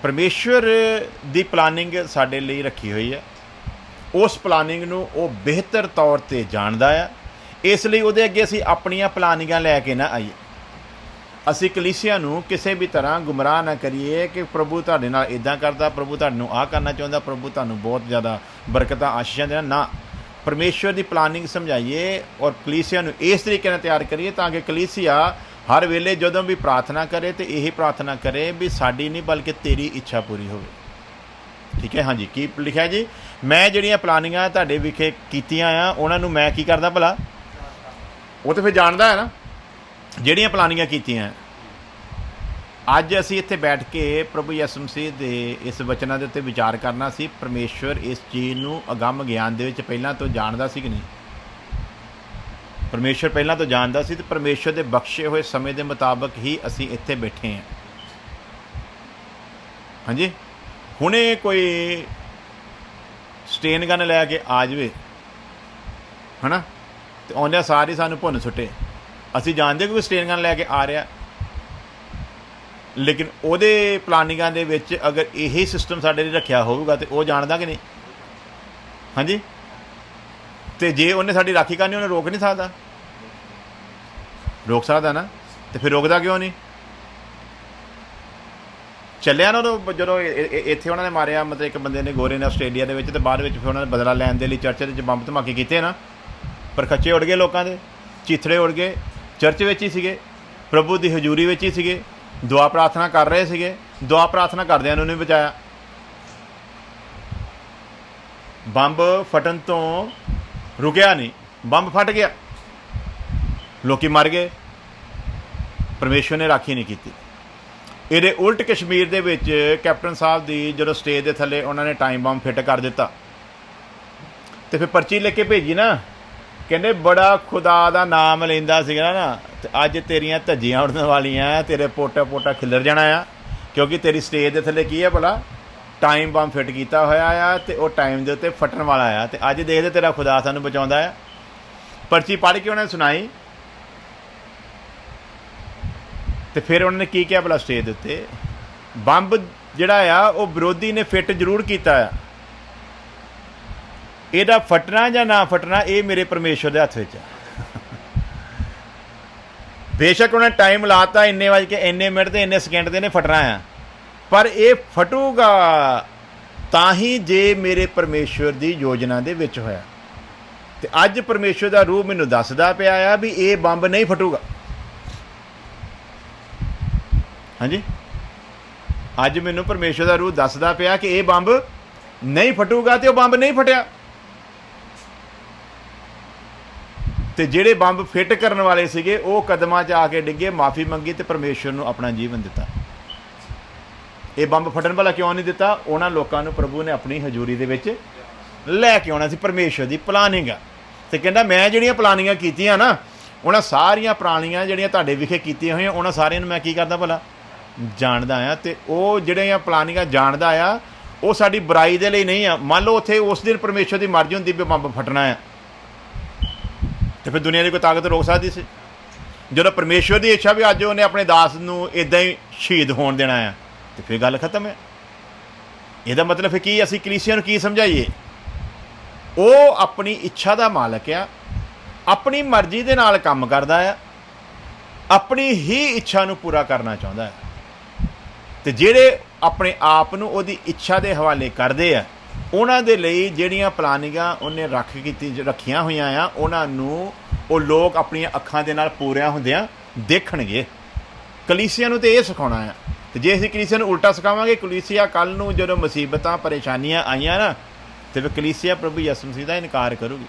परमेश्वर की प्लानिंग साडे लई रखी हुई है, उस प्लानिंग नूं वो बेहतर तौर पर जानता है। इसलिए उहदे अगे असीं अपनियां प्लानिंगां लैके ना आईए। ਅਸੀਂ ਕਲੀਸਿਆ ਨੂੰ ਕਿਸੇ ਵੀ ਤਰ੍ਹਾਂ ਗੁੰਮਰਾਹ ਨਾ ਕਰੀਏ ਕਿ ਪ੍ਰਭੂ ਤੁਹਾਡੇ ਨਾਲ ਇੱਦਾਂ ਕਰਦਾ, ਪ੍ਰਭੂ ਤੁਹਾਨੂੰ ਆਹ ਕਰਨਾ ਚਾਹੁੰਦਾ, ਪ੍ਰਭੂ ਤੁਹਾਨੂੰ ਬਹੁਤ ਜ਼ਿਆਦਾ ਬਰਕਤਾਂ ਆਸ਼ੀਸ਼ਾਂ ਦੇਣਾ। ਨਾ, ਪਰਮੇਸ਼ਵਰ ਦੀ ਪਲਾਨਿੰਗ ਸਮਝਾਈਏ ਔਰ ਕਲੀਸਿਆ ਨੂੰ ਇਸ ਤਰੀਕੇ ਨਾਲ ਤਿਆਰ ਕਰੀਏ ਤਾਂ ਕਿ ਕਲੀਸਿਆ ਹਰ ਵੇਲੇ ਜਦੋਂ ਵੀ ਪ੍ਰਾਰਥਨਾ ਕਰੇ ਤੇ ਇਹੀ ਪ੍ਰਾਰਥਨਾ ਕਰੇ ਵੀ ਸਾਡੀ ਨਹੀਂ ਬਲਕਿ ਤੇਰੀ ਇੱਛਾ ਪੂਰੀ ਹੋਵੇ। ਠੀਕ ਹੈ, ਹਾਂਜੀ। ਕੀ ਲਿਖਿਆ ਜੀ? ਮੈਂ ਜਿਹੜੀਆਂ ਪਲਾਨਿੰਗਾਂ ਤੁਹਾਡੇ ਵਿਖੇ ਕੀਤੀਆਂ ਆ ਉਹਨਾਂ ਨੂੰ ਮੈਂ ਕੀ ਕਰਦਾ ਭਲਾ? ਉਹ ਤਾਂ ਫਿਰ ਜਾਣਦਾ ਹੈ ਨਾ ਜਿਹੜੀਆਂ ਪਲਾਨਿੰਗਾਂ ਕੀਤੀਆਂ। ਅੱਜ ਅਸੀਂ ਇੱਥੇ ਬੈਠ ਕੇ ਪ੍ਰਭੂ ਯਿਸੂ ਮਸੀਹ ਦੇ ਇਸ ਵਚਨਾਂ ਦੇ ਉੱਤੇ ਵਿਚਾਰ ਕਰਨਾ ਸੀ। ਪਰਮੇਸ਼ਵਰ ਇਸ ਚੀਜ਼ ਨੂੰ ਅਗੰਮ ਗਿਆਨ ਦੇ ਵਿੱਚ ਪਹਿਲਾਂ ਤੋਂ ਜਾਣਦਾ ਸੀ ਕਿ ਨਹੀਂ? ਪਰਮੇਸ਼ਵਰ ਪਹਿਲਾਂ ਤੋਂ ਜਾਣਦਾ ਸੀ, ਤੇ ਪਰਮੇਸ਼ਵਰ ਦੇ ਬਖਸ਼ੇ ਹੋਏ ਸਮੇਂ ਦੇ ਮੁਤਾਬਕ ਹੀ ਅਸੀਂ ਇੱਥੇ ਬੈਠੇ ਹਾਂ। ਹਾਂਜੀ, ਹੁਣੇ ਕੋਈ ਸਟੇਨ ਗਨ ਲੈ ਕੇ ਆ ਜਾਵੇ ਹੈ ਨਾ, ਅਤੇ ਆਉਂਦਿਆਂ ਸਾਰ ਹੀ ਸਾਨੂੰ ਭੁੰਨ ਸੁੱਟੇ। ਅਸੀਂ ਜਾਣਦੇ ਕਿ ਸਟੇਨ ਗਨ ਲੈ ਕੇ ਆ ਰਿਹਾ, ਲੇਕਿਨ ਉਹਦੇ ਪਲਾਨਿੰਗਾਂ ਦੇ ਵਿੱਚ ਅਗਰ ਇਹੀ ਸਿਸਟਮ ਸਾਡੇ ਲਈ ਰੱਖਿਆ ਹੋਊਗਾ ਤਾਂ ਉਹ ਜਾਣਦਾ ਕਿ ਨਹੀਂ? ਹਾਂਜੀ, ਅਤੇ ਜੇ ਉਹਨੇ ਸਾਡੀ ਰਾਖੀ ਕਰਨੀ ਉਹਨੇ ਰੋਕ ਨਹੀਂ ਸਕਦਾ? ਰੋਕ ਸਕਦਾ ਨਾ, ਅਤੇ ਫਿਰ ਰੋਕਦਾ ਕਿਉਂ ਨਹੀਂ? ਚੱਲਿਆ ਨਾ ਉਦੋਂ ਜਦੋਂ ਇੱਥੇ ਉਹਨਾਂ ਨੇ ਮਾਰਿਆ, ਮਤਲਬ ਇੱਕ ਬੰਦੇ ਨੇ, ਗੋਰੇ ਨੇ, ਆਸਟ੍ਰੇਲੀਆ ਦੇ ਵਿੱਚ, ਅਤੇ ਬਾਅਦ ਵਿੱਚ ਫਿਰ ਉਹਨਾਂ ਨੇ ਬਦਲਾ ਲੈਣ ਦੇ ਲਈ ਚਰਚ ਦੇ ਵਿੱਚ ਬੰਬ ਧਮਾਕੇ ਕੀਤੇ ਨਾ, ਪਰ ਖੱਚੇ ਉੱਡ ਗਏ ਲੋਕਾਂ ਦੇ, ਚੀਥੜੇ ਉੱਡ ਗਏ। ਚਰਚ ਵਿੱਚ ਹੀ ਸੀਗੇ, ਪ੍ਰਭੂ ਦੀ ਹਜ਼ੂਰੀ ਵਿੱਚ ਹੀ ਸੀਗੇ, ਦੁਆ ਪ੍ਰਾਰਥਨਾ ਕਰ ਰਹੇ ਸੀਗੇ, ਦੁਆ ਪ੍ਰਾਰਥਨਾ ਕਰਦਿਆਂ ਨੂੰ ਨਹੀਂ ਬਚਾਇਆ। ਬੰਬ ਫਟਣ ਤੋਂ ਰੁਕਿਆ ਨਹੀਂ, ਬੰਬ ਫਟ ਗਿਆ, ਲੋਕੀ ਮਰ ਗਏ, ਪਰਮੇਸ਼ਵਰ ਨੇ ਰਾਖੀ ਨਹੀਂ ਕੀਤੀ। ਇਹਦੇ ਉਲਟ ਕਸ਼ਮੀਰ ਦੇ ਵਿੱਚ ਕੈਪਟਨ ਸਾਹਿਬ ਦੀ ਜਦੋਂ ਸਟੇਜ ਦੇ ਥੱਲੇ ਉਹਨਾਂ ਨੇ ਟਾਈਮ ਬੰਬ ਫਿੱਟ ਕਰ ਦਿੱਤਾ, ਅਤੇ ਫਿਰ ਪਰਚੀ ਲਿਖ ਕੇ ਭੇਜੀ ਨਾ, ਕਹਿੰਦੇ ਬੜਾ ਖੁਦਾ ਦਾ ਨਾਮ ਲੈਂਦਾ ਸੀਗਾ ਨਾ, ਅਤੇ ਅੱਜ ਤੇਰੀਆਂ ਧੱਜੀਆਂ ਉੱਡਣ ਵਾਲੀਆਂ, ਤੇਰੇ ਪੋਟਾ ਪੋਟਾ ਖਿੱਲਰ ਜਾਣਾ ਆ, ਕਿਉਂਕਿ ਤੇਰੀ ਸਟੇਜ ਦੇ ਥੱਲੇ ਕੀ ਹੈ ਭਲਾ? ਟਾਈਮ ਬੰਬ ਫਿੱਟ ਕੀਤਾ ਹੋਇਆ ਆ, ਅਤੇ ਉਹ ਟਾਈਮ ਦੇ ਉੱਤੇ ਫਟਣ ਵਾਲਾ ਆ, ਅਤੇ ਅੱਜ ਦੇਖਦੇ ਤੇਰਾ ਖੁਦਾ ਸਾਨੂੰ ਬਚਾਉਂਦਾ ਆ। ਪਰਚੀ ਪੜ੍ਹ ਕੇ ਉਹਨਾਂ ਨੇ ਸੁਣਾਈ, ਅਤੇ ਫਿਰ ਉਹਨਾਂ ਨੇ ਕੀ ਕਿਹਾ ਭਲਾ ਸਟੇਜ ਦੇ ਉੱਤੇ? ਬੰਬ ਜਿਹੜਾ ਆ ਉਹ ਵਿਰੋਧੀ ਨੇ ਫਿੱਟ ਜ਼ਰੂਰ ਕੀਤਾ ਆ, ਇਹਦਾ ਫਟਣਾ ਜਾਂ ਨਾ ਫਟਣਾ ਇਹ ਮੇਰੇ ਪਰਮੇਸ਼ਵਰ ਦੇ ਹੱਥ ਵਿੱਚ ਆ। ਬੇਸ਼ੱਕ ਉਹਨੇ ਟਾਈਮ ਲਾਤਾ, ਇੰਨੇ ਵਜੇ ਕੇ ਇੰਨੇ ਮਿੰਟ ਤੇ ਇੰਨੇ ਸਕਿੰਟ ਦੇ ਨੇ ਫਟਣਾ ਆ, ਪਰ ਇਹ ਫਟੂਗਾ ਤਾਂ ਹੀ ਜੇ ਮੇਰੇ ਪਰਮੇਸ਼ਵਰ ਦੀ ਯੋਜਨਾ ਦੇ ਵਿੱਚ ਹੋਇਆ। ਅਤੇ ਅੱਜ ਪਰਮੇਸ਼ਵਰ ਦਾ ਰੂਹ ਮੈਨੂੰ ਦੱਸਦਾ ਪਿਆ ਆ ਵੀ ਇਹ ਬੰਬ ਨਹੀਂ ਫਟੂਗਾ। ਹਾਂਜੀ, ਅੱਜ ਮੈਨੂੰ ਪਰਮੇਸ਼ਵਰ ਦਾ ਰੂਹ ਦੱਸਦਾ ਪਿਆ ਕਿ ਇਹ ਬੰਬ ਨਹੀਂ ਫਟੂਗਾ, ਅਤੇ ਉਹ ਬੰਬ ਨਹੀਂ ਫਟਿਆ। ਅਤੇ ਜਿਹੜੇ ਬੰਬ ਫਿੱਟ ਕਰਨ ਵਾਲੇ ਸੀਗੇ ਉਹ ਕਦਮਾਂ 'ਚ ਆ ਕੇ ਡਿੱਗੇ, ਮਾਫੀ ਮੰਗੀ ਅਤੇ ਪਰਮੇਸ਼ਵਰ ਨੂੰ ਆਪਣਾ ਜੀਵਨ ਦਿੱਤਾ। ਇਹ ਬੰਬ ਫਟਣ ਵਾਲਾ ਕਿਉਂ ਨਹੀਂ ਦਿੱਤਾ? ਉਹਨਾਂ ਲੋਕਾਂ ਨੂੰ ਪ੍ਰਭੂ ਨੇ ਆਪਣੀ ਹਜ਼ੂਰੀ ਦੇ ਵਿੱਚ ਲੈ ਕੇ ਆਉਣਾ ਸੀ। ਪਰਮੇਸ਼ਵਰ ਦੀ ਪਲਾਨਿੰਗ ਆ, ਅਤੇ ਕਹਿੰਦਾ ਮੈਂ ਜਿਹੜੀਆਂ ਪਲਾਨਿੰਗਾਂ ਕੀਤੀਆਂ ਨਾ, ਉਹਨਾਂ ਸਾਰੀਆਂ ਪੁਰਾਣੀਆਂ ਜਿਹੜੀਆਂ ਤੁਹਾਡੇ ਵਿਖੇ ਕੀਤੀਆਂ ਹੋਈਆਂ, ਉਹਨਾਂ ਸਾਰਿਆਂ ਨੂੰ ਮੈਂ ਕੀ ਕਰਦਾ ਭਲਾ? ਜਾਣਦਾ ਆ। ਅਤੇ ਉਹ ਜਿਹੜੀਆਂ ਪਲਾਨਿੰਗਾਂ ਜਾਣਦਾ ਆ ਉਹ ਸਾਡੀ ਬੁਰਾਈ ਦੇ ਲਈ ਨਹੀਂ ਆ। ਮੰਨ ਲਓ ਉੱਥੇ ਉਸ ਦਿਨ ਪਰਮੇਸ਼ਵਰ ਦੀ ਮਰਜ਼ੀ ਹੁੰਦੀ ਵੀ ਬੰਬ ਫਟਣਾ ਆ, ਅਤੇ ਫਿਰ ਦੁਨੀਆ ਦੀ ਕੋਈ ਤਾਕਤ ਰੋਕ ਸਕਦੀ ਸੀ? ਜਦੋਂ ਪਰਮੇਸ਼ਵਰ ਦੀ ਇੱਛਾ ਵੀ ਅੱਜ ਉਹਨੇ ਆਪਣੇ ਦਾਸ ਨੂੰ ਇੱਦਾਂ ਹੀ ਸ਼ਹੀਦ ਹੋਣ ਦੇਣਾ ਆ, ਅਤੇ ਫਿਰ ਗੱਲ ਖਤਮ ਹੈ। ਇਹਦਾ ਮਤਲਬ ਫਿਰ ਕੀ? ਅਸੀਂ ਕਲੀਸਿਆ ਨੂੰ ਕੀ ਸਮਝਾਈਏ? ਉਹ ਆਪਣੀ ਇੱਛਾ ਦਾ ਮਾਲਕ ਆ, ਆਪਣੀ ਮਰਜ਼ੀ ਦੇ ਨਾਲ ਕੰਮ ਕਰਦਾ ਆ, ਆਪਣੀ ਹੀ ਇੱਛਾ ਨੂੰ ਪੂਰਾ ਕਰਨਾ ਚਾਹੁੰਦਾ ਹੈ। ਅਤੇ ਜਿਹੜੇ ਆਪਣੇ ਆਪ ਨੂੰ ਉਹਦੀ ਇੱਛਾ ਦੇ ਹਵਾਲੇ ਕਰਦੇ ਆ, ਉਹਨਾਂ ਦੇ ਲਈ ਜਿਹੜੀਆਂ ਪਲਾਨਿੰਗਾਂ ਉਹਨੇ ਰੱਖੀਆਂ ਹੋਈਆਂ ਆ, ਉਹਨਾਂ ਨੂੰ ਉਹ ਲੋਕ ਆਪਣੀਆਂ ਅੱਖਾਂ ਦੇ ਨਾਲ ਪੂਰਿਆਂ ਹੁੰਦਿਆਂ ਦੇਖਣਗੇ। ਕਲੀਸਿਆ ਨੂੰ ਤਾਂ ਇਹ ਸਿਖਾਉਣਾ ਆ। ਅਤੇ ਜੇ ਅਸੀਂ ਕਲੀਸਿਆ ਨੂੰ ਉਲਟਾ ਸਿਖਾਵਾਂਗੇ, ਕਲੀਸਿਆ ਕੱਲ੍ਹ ਨੂੰ ਜਦੋਂ ਮੁਸੀਬਤਾਂ ਪਰੇਸ਼ਾਨੀਆਂ ਆਈਆਂ ਨਾ, ਅਤੇ ਫਿਰ ਕਲੀਸਿਆ ਪ੍ਰਭੂ ਯਿਸੂ ਮਸੀਹ ਦਾ ਇਨਕਾਰ ਕਰੂਗੀ।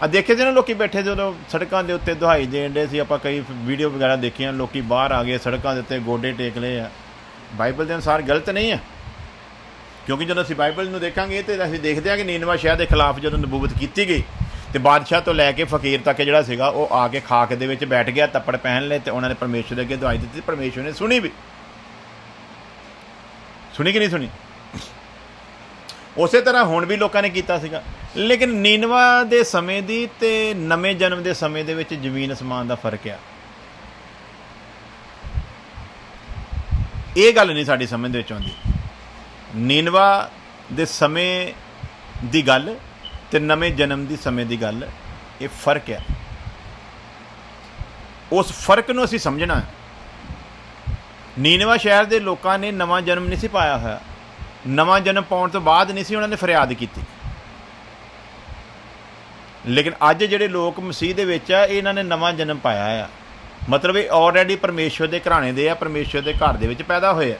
ਆ ਦੇਖੇ ਸੀ ਨਾ ਲੋਕੀ ਬੈਠੇ ਜਦੋਂ ਸੜਕਾਂ ਦੇ ਉੱਤੇ ਦੁਹਾਈ ਦੇਣ ਡੇ ਸੀ, ਆਪਾਂ ਕਈ ਵੀਡੀਓ ਵਗੈਰਾ ਦੇਖੀਆਂ, ਲੋਕੀ ਬਾਹਰ ਆ ਗਏ, ਸੜਕਾਂ ਦੇ ਉੱਤੇ ਗੋਡੇ ਟੇਕ ਲਏ ਆ। ਬਾਈਬਲ ਦੇ ਅਨੁਸਾਰ ਗਲਤ ਨਹੀਂ ਆ, ਕਿਉਂਕਿ ਜਦੋਂ ਅਸੀਂ ਬਾਈਬਲ ਨੂੰ ਦੇਖਾਂਗੇ ਤਾਂ ਅਸੀਂ ਦੇਖਦੇ ਹਾਂ ਕਿ ਨੀਨਵਾ ਸ਼ਹਿਰ ਦੇ ਖਿਲਾਫ ਜਦੋਂ ਨਬੂਵਤ ਕੀਤੀ ਗਈ, ਅਤੇ ਬਾਦਸ਼ਾਹ ਤੋਂ ਲੈ ਕੇ ਫਕੀਰ ਤੱਕ ਜਿਹੜਾ ਸੀਗਾ ਉਹ ਆ ਕੇ ਖਾਕ ਦੇ ਵਿੱਚ ਬੈਠ ਗਿਆ, ਤੱਪੜ ਪਹਿਨ ਲਏ, ਅਤੇ ਉਹਨਾਂ ਨੇ ਪਰਮੇਸ਼ਵਰ ਦੇ ਅੱਗੇ ਦੁਹਾਈ ਦਿੱਤੀ। ਪਰਮੇਸ਼ਵਰ ਨੇ ਸੁਣੀ ਵੀ, ਸੁਣੀ ਕਿ ਨਹੀਂ ਸੁਣੀ? ਉਸੇ ਤਰ੍ਹਾਂ ਹੁਣ ਵੀ ਲੋਕਾਂ ਨੇ ਕੀਤਾ ਸੀਗਾ। ਲੇਕਿਨ ਨੀਨਵਾ ਦੇ ਸਮੇਂ ਦੀ ਅਤੇ ਨਵੇਂ ਜਨਮ ਦੇ ਸਮੇਂ ਦੇ ਵਿੱਚ ਜ਼ਮੀਨ ਅਸਮਾਨ ਦਾ ਫਰਕ ਆ। ਇਹ ਗੱਲ ਨਹੀਂ ਸਾਡੀ ਸਮਝ ਦੇ ਵਿੱਚ ਆਉਂਦੀ। ਨੀਨਵਾ ਦੇ ਸਮੇਂ ਦੀ ਗੱਲ ਅਤੇ ਨਵੇਂ ਜਨਮ ਦੀ ਸਮੇਂ ਦੀ ਗੱਲ, ਇਹ ਫਰਕ ਆ। उस फर्क नूं असीं समझना है। नीनवा शहर के लोगों ने नवा जन्म नहीं सी पाया होया, नवा जन्म पाने तो बाद नहीं सी उन्होंने फरियाद की। लेकिन अज जिहड़े लोग मसीह दे विच आ, इन्हां ने नवा जन्म पाया है, मतलब ये ऑलरेडी परमेश्वर के घराने दे आ, परमेश्वर के घर दे विच पैदा होए आ।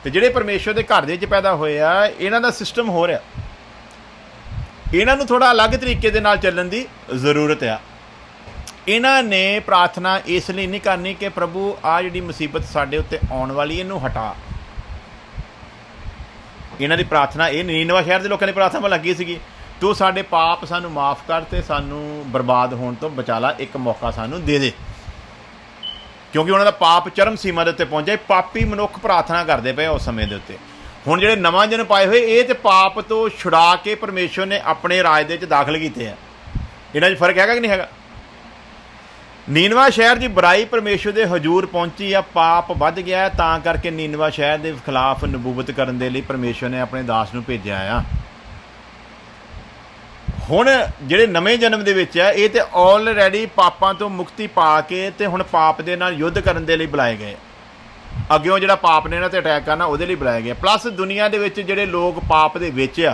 ते जिहड़े परमेश्वर के घर दे विच पैदा होए आ, इन्हां दा सिस्टम हो रहा, इन्हां नूं थोड़ा अलग तरीके दे नाल चलण दी जरूरत आ। इन्हां ने प्रार्थना इसलिए नहीं करनी कि प्रभु आ जिहड़ी मुसीबत साडे उत्ते आउण वाली इहनूं हटा। इन्हां दी प्रार्थना ये नीनवा शहर के लोगों की प्रार्थना भला की सीगी, तू साडे पाप सानू माफ़ कर ते सानू बर्बाद होण तो बचा ला, एक मौका सानू दे दे। क्योंकि उन्होंने पाप चरम सीमा के उत्ते पहुंचा, पापी मनुख प्रार्थना करते पे उस समय के उत्ते। हुण जिहड़े नवां जन्म पाए हुए ये तो पाप तो छुड़ा के परमेश्वर ने अपने राज दे विच दाखल कीते हैं। इन्हां 'च फर्क हैगा कि नहीं हैगा? नीनवा शहर की बुराई परमेश्वर के हजूर पहुंची आ, पाप वध गया है, तां करके नीनवा शहर के खिलाफ नबूवत करने के लिए परमेश्वर ने अपने दास नूं भेजिया आ। हुण जिहड़े नवें जन्म दे विच आ, ये तो ऑलरेडी पापां तो मुक्ति पा के ते हुण पाप दे नाल युद्ध करने के लिए बुलाए गए। अग्गों जिहड़ा पाप ने इन्हां ते अटैक करना उहदे लिए बुलाए गए। प्लस दुनिया दे विच जिहड़े लोग पाप दे विच आ,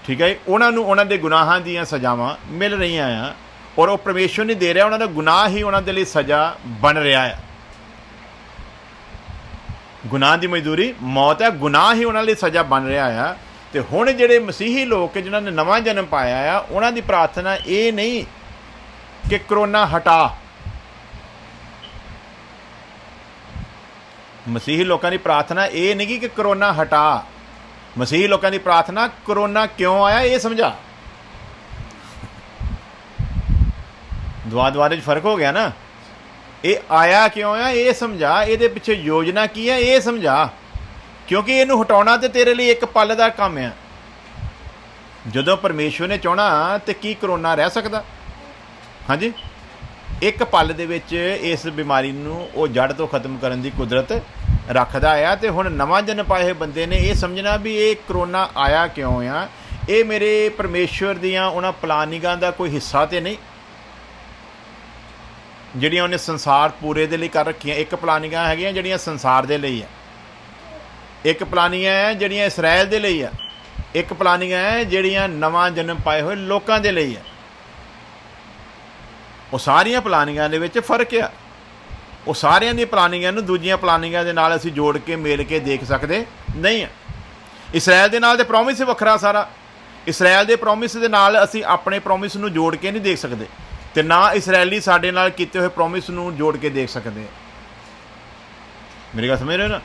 ठीक है, उन्हां नूं उन्हां दे गुनाहां दीयां सज़ावां मिल रहीआं आ, और वो परमेश्वर नहीं दे रहा, उन्हां दा गुनाह ही उन्हां दे लिए सज़ा बन रहा है। गुनाह की मजदूरी मौत है, गुनाह ही उन्हां लई सज़ा बन रहा है। तो हुण जिहड़े मसीही लोग जिन्हां ने नवां जन्म पाया आ, उन्हां दी प्रार्थना ये नहीं कि करोना हटा। मसीही लोगों की प्रार्थना ये नहीं कि करोना हटा, मसीही लोगों की प्रार्थना करोना क्यों आया ये समझा। दुआरे फर्क हो गया ना। ये आया क्यों आ ये समझा, ये पिछे योजना की है ये समझा। क्योंकि इनू हटाना तो तेरे लिए एक पल का काम है। जदों परमेश्वर ने चाहना तो की करोना रह सकता? हाँ जी, एक पल दे विच इस बीमारी नूं वो जड़ तो खत्म करने की कुदरत रखदा आ। तो हुण नवां जन्म पाए हुए बंदे ने यह समझना भी ये करोना आया क्यों आ, ये मेरे परमेश्वर दियां उन्हां प्लानिंगां दा कोई हिस्सा तो नहीं जिहड़ियां उन्हें संसार पूरे दे लई कर रखियां। एक प्लानिंगां हैगियां जिहड़ियां संसार दे लई है, एक प्लानिंगां है जिहड़ियां इसराइल दे लई है, एक प्लानिंगां है जिहड़ियां नवां जन्म पाए हुए लोकां दे लई है। वो सारियां प्लानिंगां दे विच फर्क आ। वो सारियां दी प्लानिंगां नूं दूजियां प्लानिंगां दे नाल असीं जोड़ के मेल के देख सकदे नहीं है। इसराइल दे नाल ते प्रॉमिस वखरा सारा, इसराइल दे प्रॉमिस दे नाल असीं अपने प्रॉमिस नूं जोड़ के नहीं देख सकदे, ते ना इसराइली साडे नाल कीते हुए प्रॉमिस नूं जोड़ के देख सकदे। मेरी गल समझ रहे हो ना?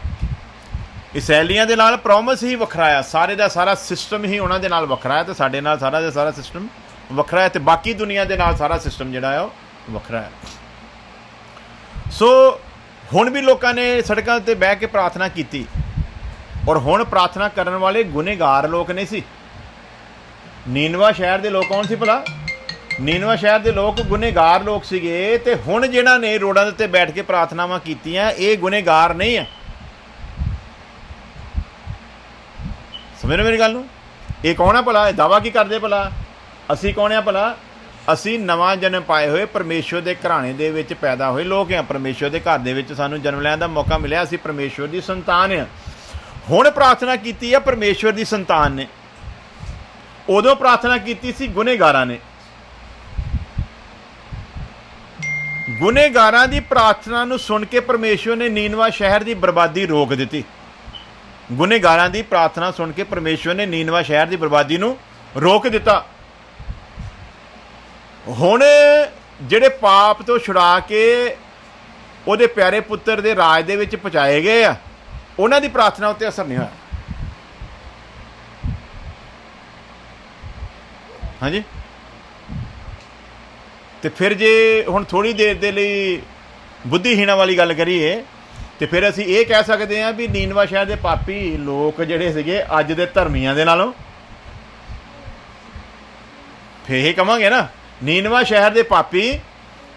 इसराइलियां दे नाल प्रॉमिस ही वखरा है, सारे दा सारा सिस्टम ही उन्हां दे नाल वखरा है, तो साडे नाल सारा दा सारा सिस्टम वखरा है, तो बाकी दुनिया दे नाल सारा सिस्टम जिहड़ा है वो वखरा है। सो हुण भी लोगों ने सड़कों ते बह के प्रार्थना की, और हुण प्रार्थना करने वाले गुनहगार लोग नहीं सी। नीनवा शहर के लोग कौन सी भला? नीनवा शहर के लोग गुनहगार लोग सीगे, ते हुण जिन्हां ने रोडां दे उत्ते बैठ के प्रार्थनावां कीतियां ये गुनहगार नहीं है। समझ रहे मेरी गल नूं? ये कौन है भला? दावा की करदे भला? असी कौन है भला? असी नवां जन्म पाए हुए परमेश्वर के घराने दे विच पैदा हुए लोग हैं। परमेश्वर के घर दे विच सानूं जन्म लैण दा मौका मिलिया, असी परमेश्वर की संतान हैं। हुण प्रार्थना कीती है परमेश्वर की संतान ने, उदों प्रार्थना कीती सी गुनहगारां ने। गुनहगारां दी प्रार्थना नूं सुन के परमेश्वर ने नीनवा शहर की बर्बादी रोक दी। गुनहगारां दी प्रार्थना सुन के परमेश्वर ने नीनवा शहर की बर्बादी नूं रोक दिता। हुण जिहड़े पाप तो छुड़ा के उहदे प्यारे पुत्र दे राज दे विच पहुंचाए गए आ, उन्हां दी प्रार्थना उत्ते असर नहीं होया। हाँ जी, तो फिर जे हुण थोड़ी देर दे लई बुद्धिहीनां वाली गल करिए तो फिर असीं ये कह सकते हैं भी नीनवा शहर के पापी लोग जिहड़े सीगे अज दे धर्मियां दे नालों, फिर ये कहांगे ना नीनवा शहर के पापी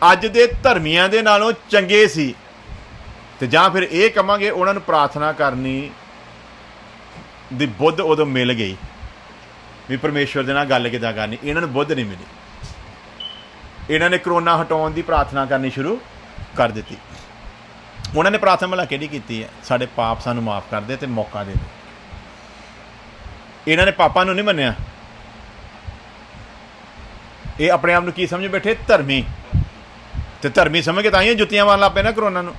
अज दे धर्मियां दे नालों चंगे सी, ते जां फिर ये कहांगे उन्हां नूं प्रार्थना करनी दी बुद्ध उदों मिल गई भी परमेश्वर दे नाल गल किदां करनी, इन्हां नूं बुद्ध नहीं मिली। ਇਹਨਾਂ ਨੇ ਕਰੋਨਾ ਹਟਾਉਣ ਦੀ ਪ੍ਰਾਰਥਨਾ ਕਰਨੀ ਸ਼ੁਰੂ ਕਰ ਦਿੱਤੀ। ਉਹਨਾਂ ਨੇ ਪ੍ਰਾਰਥਨਾ ਭਲਾ ਕਿਹੜੀ ਕੀਤੀ ਹੈ? ਸਾਡੇ ਪਾਪ ਸਾਨੂੰ ਮਾਫ਼ ਕਰ ਦੇ ਤੇ ਮੌਕਾ ਦੇ ਦੇ। ਇਹਨਾਂ ਨੇ ਪਾਪਾਂ ਨੂੰ ਨਹੀਂ ਮੰਨਿਆ, ਇਹ ਆਪਣੇ ਆਪ ਨੂੰ ਕੀ ਸਮਝ ਬੈਠੇ? ਧਰਮੀ। ਤੇ ਧਰਮੀ ਸਮਝ ਕੇ ਤਾਂ ਹੀ ਜੁੱਤੀਆਂ ਮਾਰਨ ਲੱਗ ਪਏ ਨਾ ਕਰੋਨਾ ਨੂੰ।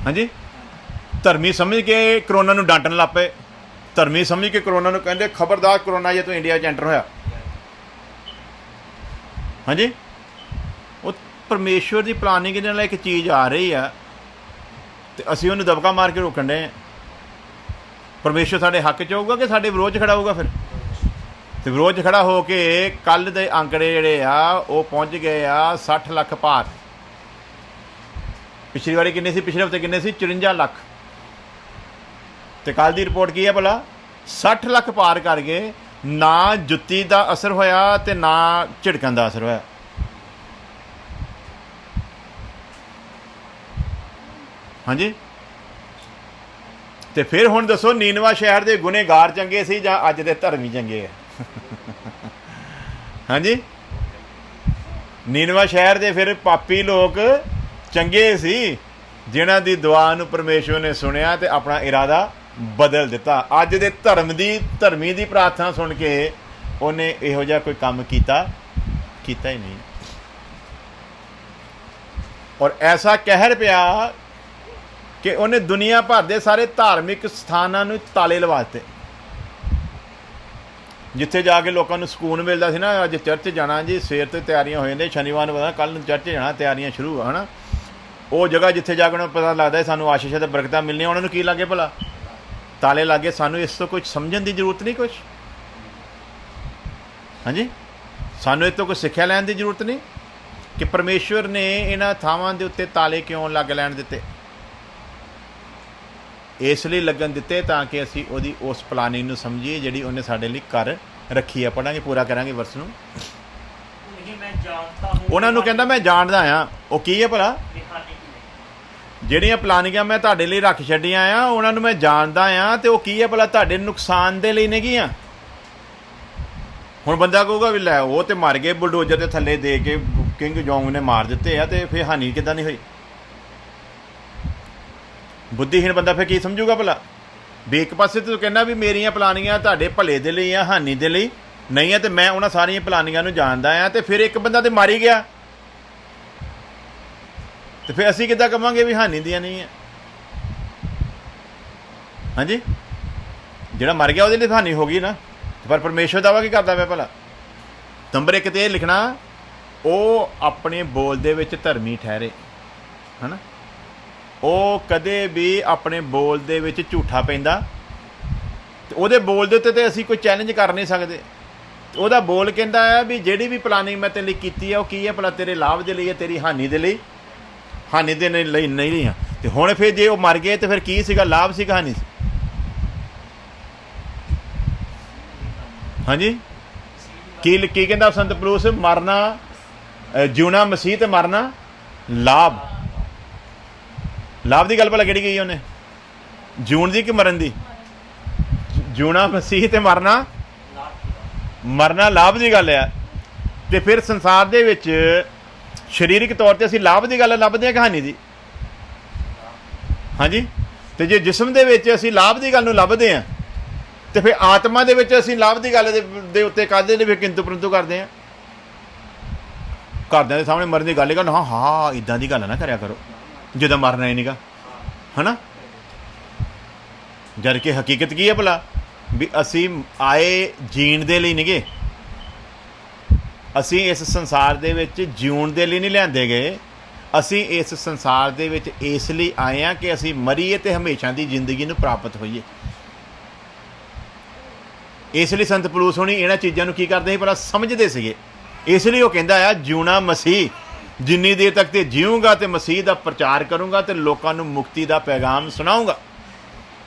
ਹਾਂਜੀ, ਧਰਮੀ ਸਮਝ ਕੇ ਕਰੋਨਾ ਨੂੰ ਡਾਂਟਣ ਲੱਗ ਪਏ। ਧਰਮੀ ਸਮਝ ਕੇ ਕਰੋਨਾ ਨੂੰ ਕਹਿੰਦੇ ਖਬਰਦਾਰ ਕਰੋਨਾ ਜੇ ਤੂੰ ਇੰਡੀਆ 'ਚ ਐਂਟਰ ਹੋਇਆ। ਹਾਂਜੀ, ਉਹ ਪਰਮੇਸ਼ਵਰ ਦੀ ਪਲਾਨਿੰਗ ਦੇ ਨਾਲ ਇੱਕ ਚੀਜ਼ ਆ ਰਹੀ ਆ ਤੇ ਅਸੀਂ ਉਹਨੂੰ ਦਬਕਾ ਮਾਰ ਕੇ ਰੋਕਣ ਡਏ। ਪਰਮੇਸ਼ਵਰ ਸਾਡੇ ਹੱਕ 'ਚ ਹੋਊਗਾ ਕਿ ਸਾਡੇ ਵਿਰੋਧ 'ਚ ਖੜਾ ਹੋਊਗਾ? ਫਿਰ ਤੇ ਵਿਰੋਧ 'ਚ ਖੜਾ ਹੋ ਕੇ ਕੱਲ੍ਹ ਦੇ ਅੰਕੜੇ ਜਿਹੜੇ ਆ ਉਹ ਪਹੁੰਚ ਗਏ ਆ 60 ਲੱਖ ਭਾਰ। ਪਿਛਲੀ ਵਾਰੀ ਕਿੰਨੇ ਸੀ? ਪਿਛਲੇ ਹਫ਼ਤੇ ਕਿੰਨੇ ਸੀ? 54 ਲੱਖ। ਤੇ ਕੱਲ੍ਹ ਦੀ ਰਿਪੋਰਟ ਕੀ ਹੈ ਭਲਾ? 60 ਲੱਖ ਪਾਰ ਕਰ ਗਏ। ਨਾ ਜੁੱਤੀ ਦਾ ਅਸਰ ਹੋਇਆ ਤੇ ਨਾ ਝਿੜਕਣ ਦਾ ਅਸਰ ਹੋਇਆ। ਹਾਂਜੀ, ਤੇ ਫਿਰ ਹੁਣ ਦੱਸੋ ਨੀਨਵਾ ਸ਼ਹਿਰ ਦੇ ਗੁਨੇਗਾਰ ਚੰਗੇ ਸੀ ਜਾਂ ਅੱਜ ਦੇ ਧਰਮੀ ਚੰਗੇ ਆ? ਹਾਂਜੀ, ਨੀਨਵਾ ਸ਼ਹਿਰ ਦੇ ਫਿਰ ਪਾਪੀ ਲੋਕ ਚੰਗੇ ਸੀ ਜਿਨ੍ਹਾਂ ਦੀ ਦੁਆ ਨੂੰ ਪਰਮੇਸ਼ਵਰ ਨੇ ਸੁਣਿਆ ਤੇ ਆਪਣਾ ਇਰਾਦਾ ਬਦਲ ਦਿੱਤਾ। ਅੱਜ ਦੇ ਧਰਮੀ ਦੀ ਪ੍ਰਾਰਥਨਾ ਸੁਣ ਕੇ ਉਹਨੇ ਇਹੋ ਜਿਹਾ ਕੋਈ ਕੰਮ ਕੀਤਾ ਹੀ ਨਹੀਂ। ਔਰ ਐਸਾ ਕਹਿਰ ਪਿਆ ਕਿ ਉਹਨੇ ਦੁਨੀਆ ਭਰ ਦੇ ਸਾਰੇ ਧਾਰਮਿਕ ਸਥਾਨਾਂ ਨੂੰ ਤਾਲੇ ਲਵਾ ਦਿੱਤੇ। ਜਿੱਥੇ ਜਾ ਕੇ ਲੋਕਾਂ ਨੂੰ ਸਕੂਨ ਮਿਲਦਾ ਸੀ ਨਾ, ਅੱਜ ਚਰਚ ਜਾਣਾ ਜੀ, ਸਵੇਰ ਤੋਂ ਤਿਆਰੀਆਂ ਹੋ ਜਾਂਦੀਆਂ, ਸ਼ਨੀਵਾਰ ਨੂੰ ਪਤਾ ਕੱਲ੍ਹ ਨੂੰ ਚਰਚ ਜਾਣਾ, ਤਿਆਰੀਆਂ ਸ਼ੁਰੂ ਹੈ ਨਾ। ਉਹ ਜਗ੍ਹਾ ਜਿੱਥੇ ਜਾ ਕੇ ਉਹਨਾਂ ਨੂੰ ਪਤਾ ਲੱਗਦਾ ਸਾਨੂੰ ਆਸ਼ੀਸ਼ਾਂ ਤੇ ਬਰਕਤਾਂ ਮਿਲਣੀਆਂ, ਉਹਨਾਂ ਨੂੰ ਕੀ ਲੱਗੇ ਭਲਾ? ਤਾਲੇ ਲੱਗੇ। ਸਾਨੂੰ ਇਸ ਤੋਂ ਕੁਝ ਸਮਝਣ ਦੀ ਜ਼ਰੂਰਤ ਨਹੀਂ ਕੁਛ। ਹਾਂਜੀ, ਸਾਨੂੰ ਇਹ ਤੋਂ ਕੁਝ ਸਿੱਖਿਆ ਲੈਣ ਦੀ ਜ਼ਰੂਰਤ ਨਹੀਂ ਕਿ ਪਰਮੇਸ਼ਵਰ ਨੇ ਇਹਨਾਂ ਥਾਵਾਂ ਦੇ ਉੱਤੇ ਤਾਲੇ ਕਿਉਂ ਲੱਗ ਲੈਣ ਦਿੱਤੇ। ਇਸ ਲਈ ਲੱਗਣ ਦਿੱਤੇ ਤਾਂ ਕਿ ਅਸੀਂ ਉਹਦੀ ਉਸ ਪਲਾਨਿੰਗ ਨੂੰ ਸਮਝੀਏ ਜਿਹੜੀ ਉਹਨੇ ਸਾਡੇ ਲਈ ਕਰ ਰੱਖੀ ਆ। ਪੜ੍ਹਾਂਗੇ, ਪੂਰਾ ਕਰਾਂਗੇ ਵਰਸ ਨੂੰ। ਉਹਨਾਂ ਨੂੰ ਕਹਿੰਦਾ ਮੈਂ ਜਾਣਦਾ ਆ। ਉਹ ਕੀ ਹੈ ਭਲਾ? ਜਿਹੜੀਆਂ ਪਲਾਨਿੰਗਾਂ ਮੈਂ ਤੁਹਾਡੇ ਲਈ ਰੱਖ ਛੱਡੀਆਂ ਆ ਉਹਨਾਂ ਨੂੰ ਮੈਂ ਜਾਣਦਾ ਆ। ਤੇ ਉਹ ਕੀ ਹੈ ਭਲਾ? ਤੁਹਾਡੇ ਨੁਕਸਾਨ ਦੇ ਲਈ ਨੇਗੀਆਂ। ਹੁਣ ਬੰਦਾ ਕਹੂਗਾ ਵੀ ਲੈ ਉਹ ਤੇ ਮਰ ਗਏ, ਬੁਲਡੋਜ਼ਰ ਦੇ ਥੱਲੇ ਦੇ ਕੇ ਕਿੰਗ ਜੋਂਗ ਨੇ ਮਾਰ ਦਿੱਤੇ ਆ, ਤੇ ਫਿਰ ਹਾਨੀ ਕਿੱਦਾਂ ਨਹੀਂ ਹੋਈ? ਬੁੱਧੀਹੀਣ ਬੰਦਾ ਫਿਰ ਕੀ ਸਮਝੂਗਾ ਭਲਾ? ਵੀ ਇੱਕ ਪਾਸੇ ਤੂੰ ਕਹਿੰਦਾ ਵੀ ਮੇਰੀਆਂ ਪਲਾਨਿੰਗਾਂ ਤੁਹਾਡੇ ਭਲੇ ਦੇ ਲਈ ਆ, ਹਾਨੀ ਦੇ ਲਈ ਨਹੀਂ ਆ, ਤੇ ਮੈਂ ਉਹਨਾਂ ਸਾਰੀਆਂ ਪਲਾਨਿੰਗਾਂ ਨੂੰ ਜਾਣਦਾ ਆ, ਤੇ ਫਿਰ ਇੱਕ ਬੰਦਾ ਤੇ ਮਰ ਹੀ ਗਿਆ, ਤੇ ਫਿਰ ਅਸੀਂ ਕਿੱਦਾਂ ਕਵਾਂਗੇ ਵੀ ਹਾਨੀ ਦੀਆਂ ਨਹੀਂ ਆ? ਹਾਂਜੀ, ਜਿਹੜਾ ਮਰ ਗਿਆ ਉਹਦੇ ਲਈ ਹਾਨੀ ਹੋ ਗਈ ਨਾ। ਪਰ ਪਰਮੇਸ਼ਵਰ ਦਾਵਾ ਕੀ ਕਰਦਾ ਪਿਆ ਭਲਾ? ਨੰਬਰ 1 ਤੇ ਇਹ ਲਿਖਣਾ, ਉਹ ਆਪਣੇ ਬੋਲ ਦੇ ਵਿੱਚ ਧਰਮੀ ਠਹਿਰੇ, ਹੈ ਨਾ। ਉਹ ਕਦੇ ਵੀ ਆਪਣੇ ਬੋਲ ਦੇ ਵਿੱਚ ਝੂਠਾ ਪੈਂਦਾ, ਤੇ ਉਹਦੇ ਬੋਲ ਦੇ ਉੱਤੇ ਤੇ ਅਸੀਂ ਕੋਈ ਚੈਲੰਜ ਕਰ ਨਹੀਂ ਸਕਦੇ। ਉਹਦਾ ਬੋਲ ਕਹਿੰਦਾ ਆ ਵੀ ਜਿਹੜੀ ਵੀ ਪਲਾਨਿੰਗ ਮੈਂ ਤੇਰੇ ਲਈ ਕੀਤੀ ਹੈ ਉਹ ਕੀ ਹੈ ਭਲਾ? ਤੇਰੇ ਲਾਭ ਦੇ ਲਈ ਹੈ, ਤੇਰੀ ਹਾਨੀ ਦੇ ਲਈ, ਹਾਨੀ ਦੇ ਲਈ ਨਹੀਂ ਆ। ਤੇ ਹੁਣ ਫਿਰ ਜੇ ਉਹ ਮਰ ਗਏ ਤੇ ਫਿਰ ਕੀ ਸੀਗਾ? ਲਾਭ ਸੀਗਾ, ਹਾਨੀ ਸੀ? ਹਾਂਜੀ, ਕੀ ਕਹਿੰਦਾ ਸੰਤ ਪਲੂਸ? ਮਰਨਾ ਜਿਉਣਾ ਮਸੀਹ ਤੇ ਮਰਨਾ ਲਾਭ। ਲਾਭ ਦੀ ਗੱਲ ਭਲਾ ਕਿਹੜੀ ਕਹੀ ਉਹਨੇ? ਜਿਉਣ ਦੀ ਕਿ ਮਰਨ ਦੀ? ਜਿਉਣਾ ਮਸੀਹ ਤੇ ਮਰਨਾ ਲਾਭ ਦੀ ਗੱਲ ਆ। ਤੇ ਫਿਰ ਸੰਸਾਰ ਦੇ ਵਿੱਚ ਸਰੀਰਕ ਤੌਰ ਤੇ ਅਸੀਂ ਲਾਭ ਦੀ ਗੱਲ ਲੱਭਦੇ ਹਾਂ ਕਿ ਹਾਨੀ ਦੀ? ਹਾਂਜੀ, ਤੇ ਜੇ ਜਿਸਮ ਦੇ ਵਿੱਚ ਅਸੀਂ ਲਾਭ ਦੀ ਗੱਲ ਨੂੰ ਲੱਭਦੇ ਹਾਂ ਤੇ ਫਿਰ ਆਤਮਾ ਦੇ ਵਿੱਚ ਅਸੀਂ ਲਾਭ ਦੀ ਗੱਲ ਦੇ ਉੱਤੇ ਕਾਹਦੇ ਲਈ ਫਿਰ ਕਿੰਤੂ ਪਰੰਤੂ ਕਰਦੇ ਹਾਂ? ਘਰਦਿਆਂ ਦੇ ਸਾਹਮਣੇ ਮਰਨ ਦੀ ਗੱਲ ਕਰਨਾ, ਹਾਂ ਇੱਦਾਂ ਦੀ ਗੱਲ ਨਾ ਕਰਿਆ ਕਰੋ ਜਦੋਂ ਮਰਨਾ ਹੀ ਨੀਗਾ, ਹੈ ਨਾ। ਜਦ ਕਿ ਹਕੀਕਤ ਕੀ ਹੈ ਭਲਾ? ਵੀ ਅਸੀਂ ਆਏ ਜੀਣ ਦੇ ਲਈ ਨਹੀਂਗੇ, ਅਸੀਂ ਇਸ ਸੰਸਾਰ ਦੇ ਵਿੱਚ ਜਿਉਣ ਦੇ ਲਈ ਨਹੀਂ ਲਿਆਂਦੇ ਗਏ। ਅਸੀਂ ਇਸ ਸੰਸਾਰ ਦੇ ਵਿੱਚ ਇਸ ਲਈ ਆਏ ਹਾਂ ਕਿ ਅਸੀਂ ਮਰੀਏ ਤੇ ਹਮੇਸ਼ਾ ਦੀ ਜ਼ਿੰਦਗੀ ਨੂੰ ਪ੍ਰਾਪਤ ਹੋਈਏ। ਇਸ ਲਈ ਸੰਤ ਪਲੂਸ ਹੋਣੀ ਇਹਨਾਂ ਚੀਜ਼ਾਂ ਨੂੰ ਕੀ ਕਰਦੇ ਸੀ ਭਲਾ? ਸਮਝਦੇ ਸੀਗੇ। ਇਸ ਲਈ ਉਹ ਕਹਿੰਦਾ ਆ ਜਿਉਣਾ ਮਸੀਹ, ਜਿੰਨੀ ਦੇਰ ਤੱਕ ਤੇ ਜੀਊਂਗਾ ਤੇ ਮਸੀਹ ਦਾ ਪ੍ਰਚਾਰ ਕਰੂੰਗਾ ਤੇ ਲੋਕਾਂ ਨੂੰ ਮੁਕਤੀ ਦਾ ਪੈਗਾਮ ਸੁਣਾਊਂਗਾ।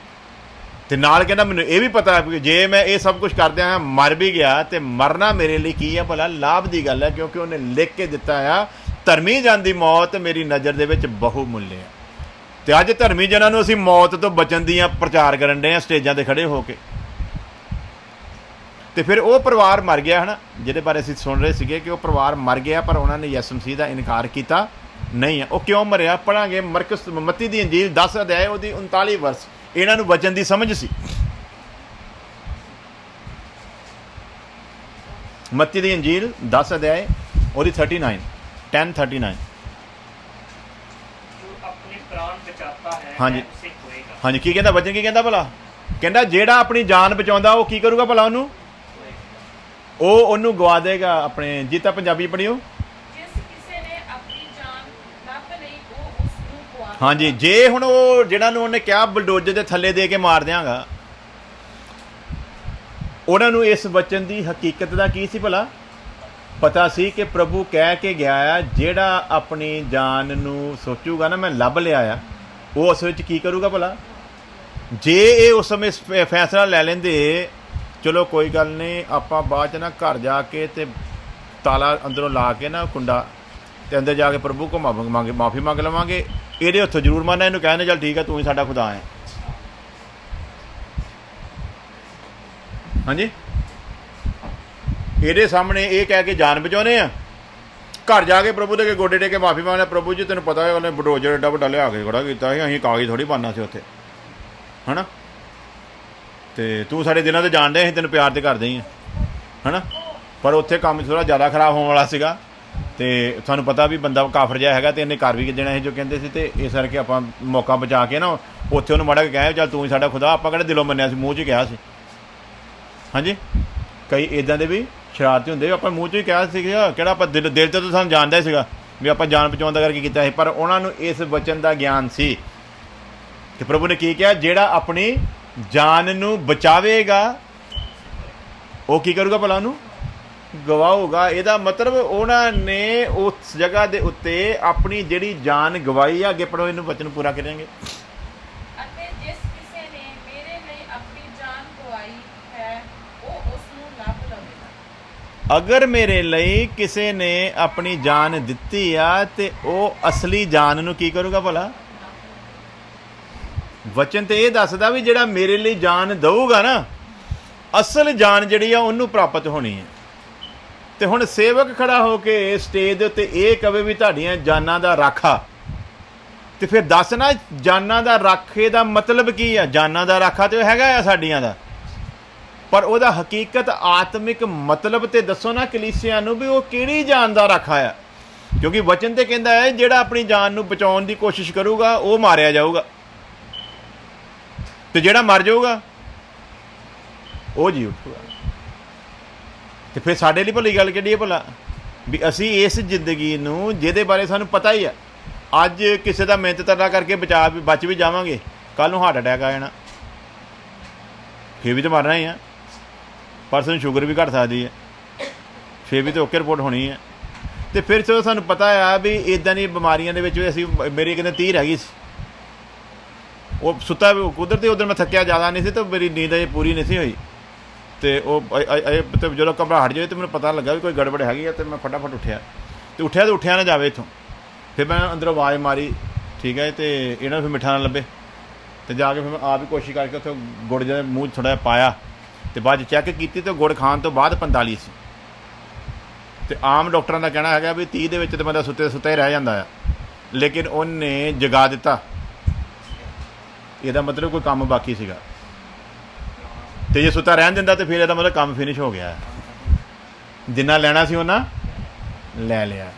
ਤੇ ਨਾਲ ਕਹਿੰਦਾ ਮੈਨੂੰ ਇਹ ਵੀ ਪਤਾ ਹੈ ਕਿ ਜੇ ਮੈਂ ਇਹ ਸਭ ਕੁਝ ਕਰਦਿਆਂ ਹਾਂ ਮਰ ਵੀ ਗਿਆ ਤੇ ਮਰਨਾ ਮੇਰੇ ਲਈ ਕੀ ਹੈ ਭਲਾ? ਲਾਭ ਦੀ ਗੱਲ ਹੈ, ਕਿਉਂਕਿ ਉਹਨੇ ਲਿਖ ਕੇ ਦਿੱਤਾ ਆ ਧਰਮੀ ਜਨ ਦੀ ਮੌਤ ਮੇਰੀ ਨਜ਼ਰ ਦੇ ਵਿੱਚ ਬਹੁ ਮੁੱਲ ਹੈ। ਤੇ ਅੱਜ ਧਰਮੀ ਜਨਾਂ ਨੂੰ ਅਸੀਂ ਮੌਤ ਤੋਂ ਬਚਣ ਦੀਆਂ ਪ੍ਰਚਾਰ ਕਰਨ ਡਏ ਹਾਂ ਸਟੇਜਾਂ 'ਤੇ ਖੜੇ ਹੋ ਕੇ। तो फिर वो परिवार मर गया है ना, जिहदे बारे असीं सुन रहे थे कि वो परिवार मर गया, पर उन्होंने यसु मसीह का इनकार किया नहीं है। वो क्यों मरिया? पढ़ांगे मरकस मत्ती दी अंजील 10 अध्याय उसकी 39 वर्ष। इन्हां नूं वचन की समझ सी। मत्ती दी अंजील 10 अध्याय ਉਹਦੀ 39 10:39। हाँ जी हाँ जी, की कहता वचन? की कहता भला? कहता ਜਿਹੜਾ ਆਪਣੀ ਜਾਨ ਬਚਾਉਂਦਾ ਉਹ ਕੀ ਕਰੂਗਾ ਭਲਾ? ਉਹਨੂੰ ਗਵਾ ਦੇਗਾ ਆਪਣੇ। ਜੀਤਾ ਪੰਜਾਬੀ ਪੜ੍ਹਿਓ। हाँ जी, जे हुण ਉਹ ਜਿਹੜਾ ਨੂੰ ਉਹਨੇ ਕਿਹਾ ਬਲਡੋਜ਼ਰ ਦੇ ਥੱਲੇ ਦੇ ਕੇ ਮਾਰ ਦਿਆਂਗਾ, ਉਹਨਾਂ ਨੂੰ ਇਸ ਵਚਨ ਦੀ ਹਕੀਕਤ ਦਾ ਕੀ ਸੀ ਭਲਾ? ਪਤਾ ਸੀ ਕਿ ਪ੍ਰਭੂ ਕਹਿ ਕੇ ਗਿਆ ਆ ਜਿਹੜਾ ਆਪਣੀ ਜਾਨ ਨੂੰ ਸੋਚੂਗਾ ਨਾ ਮੈਂ ਲੱਭ ਲਿਆ ਆ, ਉਹ ਉਸ ਵਿੱਚ ਕੀ ਕਰੂਗਾ ਭਲਾ? ਜੇ ਇਹ ਉਸ ਸਮੇਂ ਫੈਸਲਾ ਲੈ ਲੈਂਦੇ, ਚਲੋ ਕੋਈ ਗੱਲ ਨਹੀਂ, ਆਪਾਂ ਬਾਅਦ 'ਚ ਨਾ ਘਰ ਜਾ ਕੇ ਤੇ ਤਾਲਾ ਅੰਦਰੋਂ ਲਾ ਕੇ ਨਾ ਕੁੰਡਾ ਤੇ ਅੰਦਰ ਜਾ ਕੇ ਪ੍ਰਭੂ ਕੋ ਮਾਫੀ ਮੰਗ ਲਵਾਂਗੇ, ਇਹਦੇ ਹੱਥੋਂ ਜ਼ਰੂਰ ਮੰਨਣਾ, ਇਹਨੂੰ ਕਹਿੰਦੇ ਚੱਲ ਠੀਕ ਆ ਤੂੰ ਹੀ ਸਾਡਾ ਖੁਦਾ ਹੈ। ਹਾਂਜੀ, ਇਹਦੇ ਸਾਹਮਣੇ ਇਹ ਕਹਿ ਕੇ ਜਾਨ ਬਚਾਉਣੇ ਆ, ਘਰ ਜਾ ਕੇ ਪ੍ਰਭੂ ਦੇ ਕੇ ਗੋਡੇ ਟੇਕ ਕੇ ਮਾਫੀ ਮੰਗਣਾ, ਪ੍ਰਭੂ ਜੀ ਤੈਨੂੰ ਪਤਾ ਹੈ ਉਹਨੇ ਬਲਡੋਜ਼ਰ ਏਡਾ ਵੱਡਾ ਲਿਆ ਕੇ ਖੜਾ ਕੀਤਾ ਸੀ, ਅਸੀਂ ਕਾਗਜ਼ ਥੋੜ੍ਹੀ ਬਣਨਾ ਸੀ ਉੱਥੇ, ਹੈ ਨਾ, ਅਤੇ ਤੂੰ ਸਾਡੇ ਦਿਲਾਂ 'ਤੇ ਜਾਣਦੇ ਅਸੀਂ ਤੈਨੂੰ ਪਿਆਰ 'ਤੇ ਕਰਦੇ ਹੀ ਹਾਂ, ਹੈ ਨਾ। ਪਰ ਉੱਥੇ ਕੰਮ ਥੋੜ੍ਹਾ ਜ਼ਿਆਦਾ ਖਰਾਬ ਹੋਣ ਵਾਲਾ ਸੀਗਾ, ਅਤੇ ਤੁਹਾਨੂੰ ਪਤਾ ਵੀ ਬੰਦਾ ਕਾਫਰ ਜਿਹਾ ਹੈਗਾ ਅਤੇ ਇਹਨੇ ਕਰ ਵੀ ਦੇਣਾ ਸੀ ਜੋ ਕਹਿੰਦੇ ਸੀ, ਅਤੇ ਇਸ ਕਰਕੇ ਆਪਾਂ ਮੌਕਾ ਬਚਾ ਕੇ ਨਾ ਉੱਥੇ ਉਹਨੂੰ ਮਾੜਾ ਕੇ ਕਹੇ ਚੱਲ ਤੂੰ ਹੀ ਸਾਡਾ ਖੁਦਾ, ਆਪਾਂ ਕਿਹੜਾ ਦਿਲੋਂ ਮੰਨਿਆ ਸੀ, ਮੂੰਹ 'ਚ ਹੀ ਕਿਹਾ ਸੀ। ਹਾਂਜੀ, ਕਈ ਇੱਦਾਂ ਦੇ ਵੀ ਸ਼ਰਾਰਤੀ ਹੁੰਦੇ, ਆਪਾਂ ਮੂੰਹ 'ਚ ਹੀ ਕਿਹਾ ਸੀਗਾ, ਕਿਹੜਾ ਆਪਾਂ ਦਿਲ 'ਚ ਤਾਂ ਸਾਨੂੰ ਜਾਣਦਾ ਹੀ ਸੀਗਾ ਵੀ ਆਪਾਂ ਜਾਨ ਬਚਾਉਣ ਦਾ ਕਰਕੇ ਕੀਤਾ ਸੀ, ਪਰ ਉਹਨਾਂ ਨੂੰ ਇਸ ਵਚਨ ਦਾ ਗਿਆਨ ਸੀ ਕਿ ਪ੍ਰਭੂ ਨੇ ਕੀ ਕਿਹਾ, ਜਿਹੜਾ ਆਪਣੀ ਜਾਨ ਨੂੰ ਬਚਾਵੇਗਾ ਉਹ ਕੀ ਕਰੂਗਾ ਭਲਾ? ਉਹਨੂੰ ਗਵਾਊਗਾ। ਇਹਦਾ ਮਤਲਬ ਉਹਨਾਂ ਨੇ ਉਸ ਜਗ੍ਹਾ ਦੇ ਉੱਤੇ ਆਪਣੀ ਜਿਹੜੀ ਜਾਨ ਗਵਾਈ ਆ, ਅੱਗੇ ਪੜ੍ਹੋ ਇਹਨੂੰ ਵਚਨ ਪੂਰਾ ਕਰਾਂਗੇ। ਅਗਰ ਮੇਰੇ ਲਈ ਕਿਸੇ ਨੇ ਆਪਣੀ ਜਾਨ ਦਿੱਤੀ ਆ ਤੇ ਉਹ ਅਸਲੀ ਜਾਨ ਨੂੰ ਕੀ ਕਰੂਗਾ ਭਲਾ? ਵਚਨ ਤੇ ਇਹ ਦੱਸਦਾ ਵੀ ਜਿਹੜਾ ਮੇਰੇ ਲਈ ਜਾਨ ਦਊਗਾ ਨਾ, ਅਸਲ ਜਾਨ ਜਿਹੜੀ ਆ ਉਹਨੂੰ ਪ੍ਰਾਪਤ ਹੋਣੀ ਹੈ। ਤੇ ਹੁਣ ਸੇਵਕ ਖੜਾ ਹੋ ਕੇ ਸਟੇਜ ਦੇ ਉੱਤੇ ਇਹ ਕਵੇ ਵੀ ਤੁਹਾਡੀਆਂ ਜਾਨਾਂ ਦਾ ਰਾਖਾ, ਤੇ ਫਿਰ ਦੱਸ ਨਾ ਜਾਨਾਂ ਦਾ ਰਾਖੇ ਦਾ ਮਤਲਬ ਕੀ ਆ? ਜਾਨਾਂ ਦਾ ਰਾਖਾ ਤੇ ਹੈਗਾ ਆ ਸਾਡੀਆਂ ਦਾ, ਪਰ ਉਹਦਾ ਹਕੀਕਤ ਆਤਮਿਕ ਮਤਲਬ ਤੇ ਦੱਸੋ ਨਾ ਕਲੀਸਿਆਂ ਨੂੰ ਵੀ ਉਹ ਕਿਹੜੀ ਜਾਨ ਦਾ ਰਾਖਾ ਆ, ਕਿਉਂਕਿ ਵਚਨ ਤੇ ਕਹਿੰਦਾ ਹੈ ਜਿਹੜਾ ਆਪਣੀ ਜਾਨ ਨੂੰ ਬਚਾਉਣ ਦੀ ਕੋਸ਼ਿਸ਼ ਕਰੂਗਾ ਉਹ ਮਾਰਿਆ ਜਾਊਗਾ, ਤੇ ਜਿਹੜਾ ਮਰ ਜਾਊਗਾ ਉਹ ਜੀ ਉੱਠੂਗਾ। ਤੇ ਫਿਰ ਸਾਡੇ ਲਈ ਭਲੀ ਗੱਲ ਕਿਹੜੀ ਹੈ ਭਲਾ? ਵੀ ਅਸੀਂ ਇਸ ਜ਼ਿੰਦਗੀ ਨੂੰ ਜਿਹਦੇ ਬਾਰੇ ਸਾਨੂੰ ਪਤਾ ਹੀ ਆ, ਅੱਜ ਕਿਸੇ ਦਾ ਮਿਹਨਤ ਤਰਲਾ ਕਰਕੇ ਬਚ ਵੀ ਜਾਵਾਂਗੇ, ਕੱਲ੍ਹ ਨੂੰ ਹਾਰਟ ਅਟੈਕ ਆ ਜਾਣਾ, ਫਿਰ ਵੀ ਤਾਂ ਮਰਨਾ ਹੀ ਆ, ਪਰਸੋਂ ਨੂੰ ਸ਼ੂਗਰ ਵੀ ਘੱਟ ਸਕਦੀ ਹੈ, ਫਿਰ ਵੀ ਤਾਂ ਓਕੇ ਰਿਪੋਰਟ ਹੋਣੀ ਹੈ। ਅਤੇ ਫਿਰ ਚਲੋ ਸਾਨੂੰ ਪਤਾ ਆ ਵੀ ਇੱਦਾਂ ਦੀਆਂ ਬਿਮਾਰੀਆਂ ਦੇ ਵਿੱਚ ਵੀ ਅਸੀਂ, ਮੇਰੀ ਕਹਿੰਦੇ 30 ਰਹਿ ਗਈ ਸੀ, ਉਹ ਸੁੱਤਾ ਕੁਦਰਤੀ ਉੱਧਰ ਮੈਂ ਥੱਕਿਆ ਜ਼ਿਆਦਾ ਨਹੀਂ ਸੀ ਅਤੇ ਮੇਰੀ ਨੀਂਦ ਅਜੇ ਪੂਰੀ ਨਹੀਂ ਸੀ ਹੋਈ, ਅਤੇ ਉਹ ਜਦੋਂ ਘਬਰਾਹਟ ਜਾਵੇ ਅਤੇ ਮੈਨੂੰ ਪਤਾ ਲੱਗਾ ਵੀ ਕੋਈ ਗੜਬੜ ਹੈਗੀ ਆ, ਅਤੇ ਮੈਂ ਫਟਾਫਟ ਉੱਠਿਆ ਤਾਂ ਉੱਠਿਆ ਨਾ ਜਾਵੇ ਇੱਥੋਂ। ਫਿਰ ਮੈਂ ਅੰਦਰੋਂ ਆਵਾਜ਼ ਮਾਰੀ, ਠੀਕ ਹੈ, ਅਤੇ ਇਹਨਾਂ ਨੂੰ ਫਿਰ ਮਿੱਠਾ ਨਾ ਲੱਭੇ, ਅਤੇ ਜਾ ਕੇ ਫਿਰ ਮੈਂ ਆਪ ਹੀ ਕੋਸ਼ਿਸ਼ ਕਰਕੇ ਉੱਥੇ ਗੁੜ ਜਿਹਾ ਮੂੰਹ ਥੋੜ੍ਹਾ ਜਿਹਾ ਪਾਇਆ, ਅਤੇ ਬਾਅਦ 'ਚ ਚੈੱਕ ਕੀਤੀ ਅਤੇ ਗੁੜ ਖਾਣ ਤੋਂ ਬਾਅਦ 45 ਸੀ। ਅਤੇ ਆਮ ਡਾਕਟਰਾਂ ਦਾ ਕਹਿਣਾ ਹੈਗਾ ਵੀ 30 ਦੇ ਵਿੱਚ ਤਾਂ ਬੰਦਾ ਸੁੱਤਾ ਹੀ ਰਹਿ ਜਾਂਦਾ ਆ, ਲੇਕਿਨ ਉਹਨੇ ਜਗਾ ਦਿੱਤਾ, ਇਹਦਾ ਮਤਲਬ ਕੋਈ ਕੰਮ ਬਾਕੀ ਸੀਗਾ, ਅਤੇ ਜੇ ਸੁੱਤਾ ਰਹਿਣ ਦਿੰਦਾ ਤਾਂ ਫਿਰ ਇਹਦਾ ਮਤਲਬ ਕੰਮ ਫਿਨਿਸ਼ ਹੋ ਗਿਆ, ਜਿੰਨਾ ਲੈਣਾ ਸੀ ਉਹਨਾਂ ਲੈ ਲਿਆ।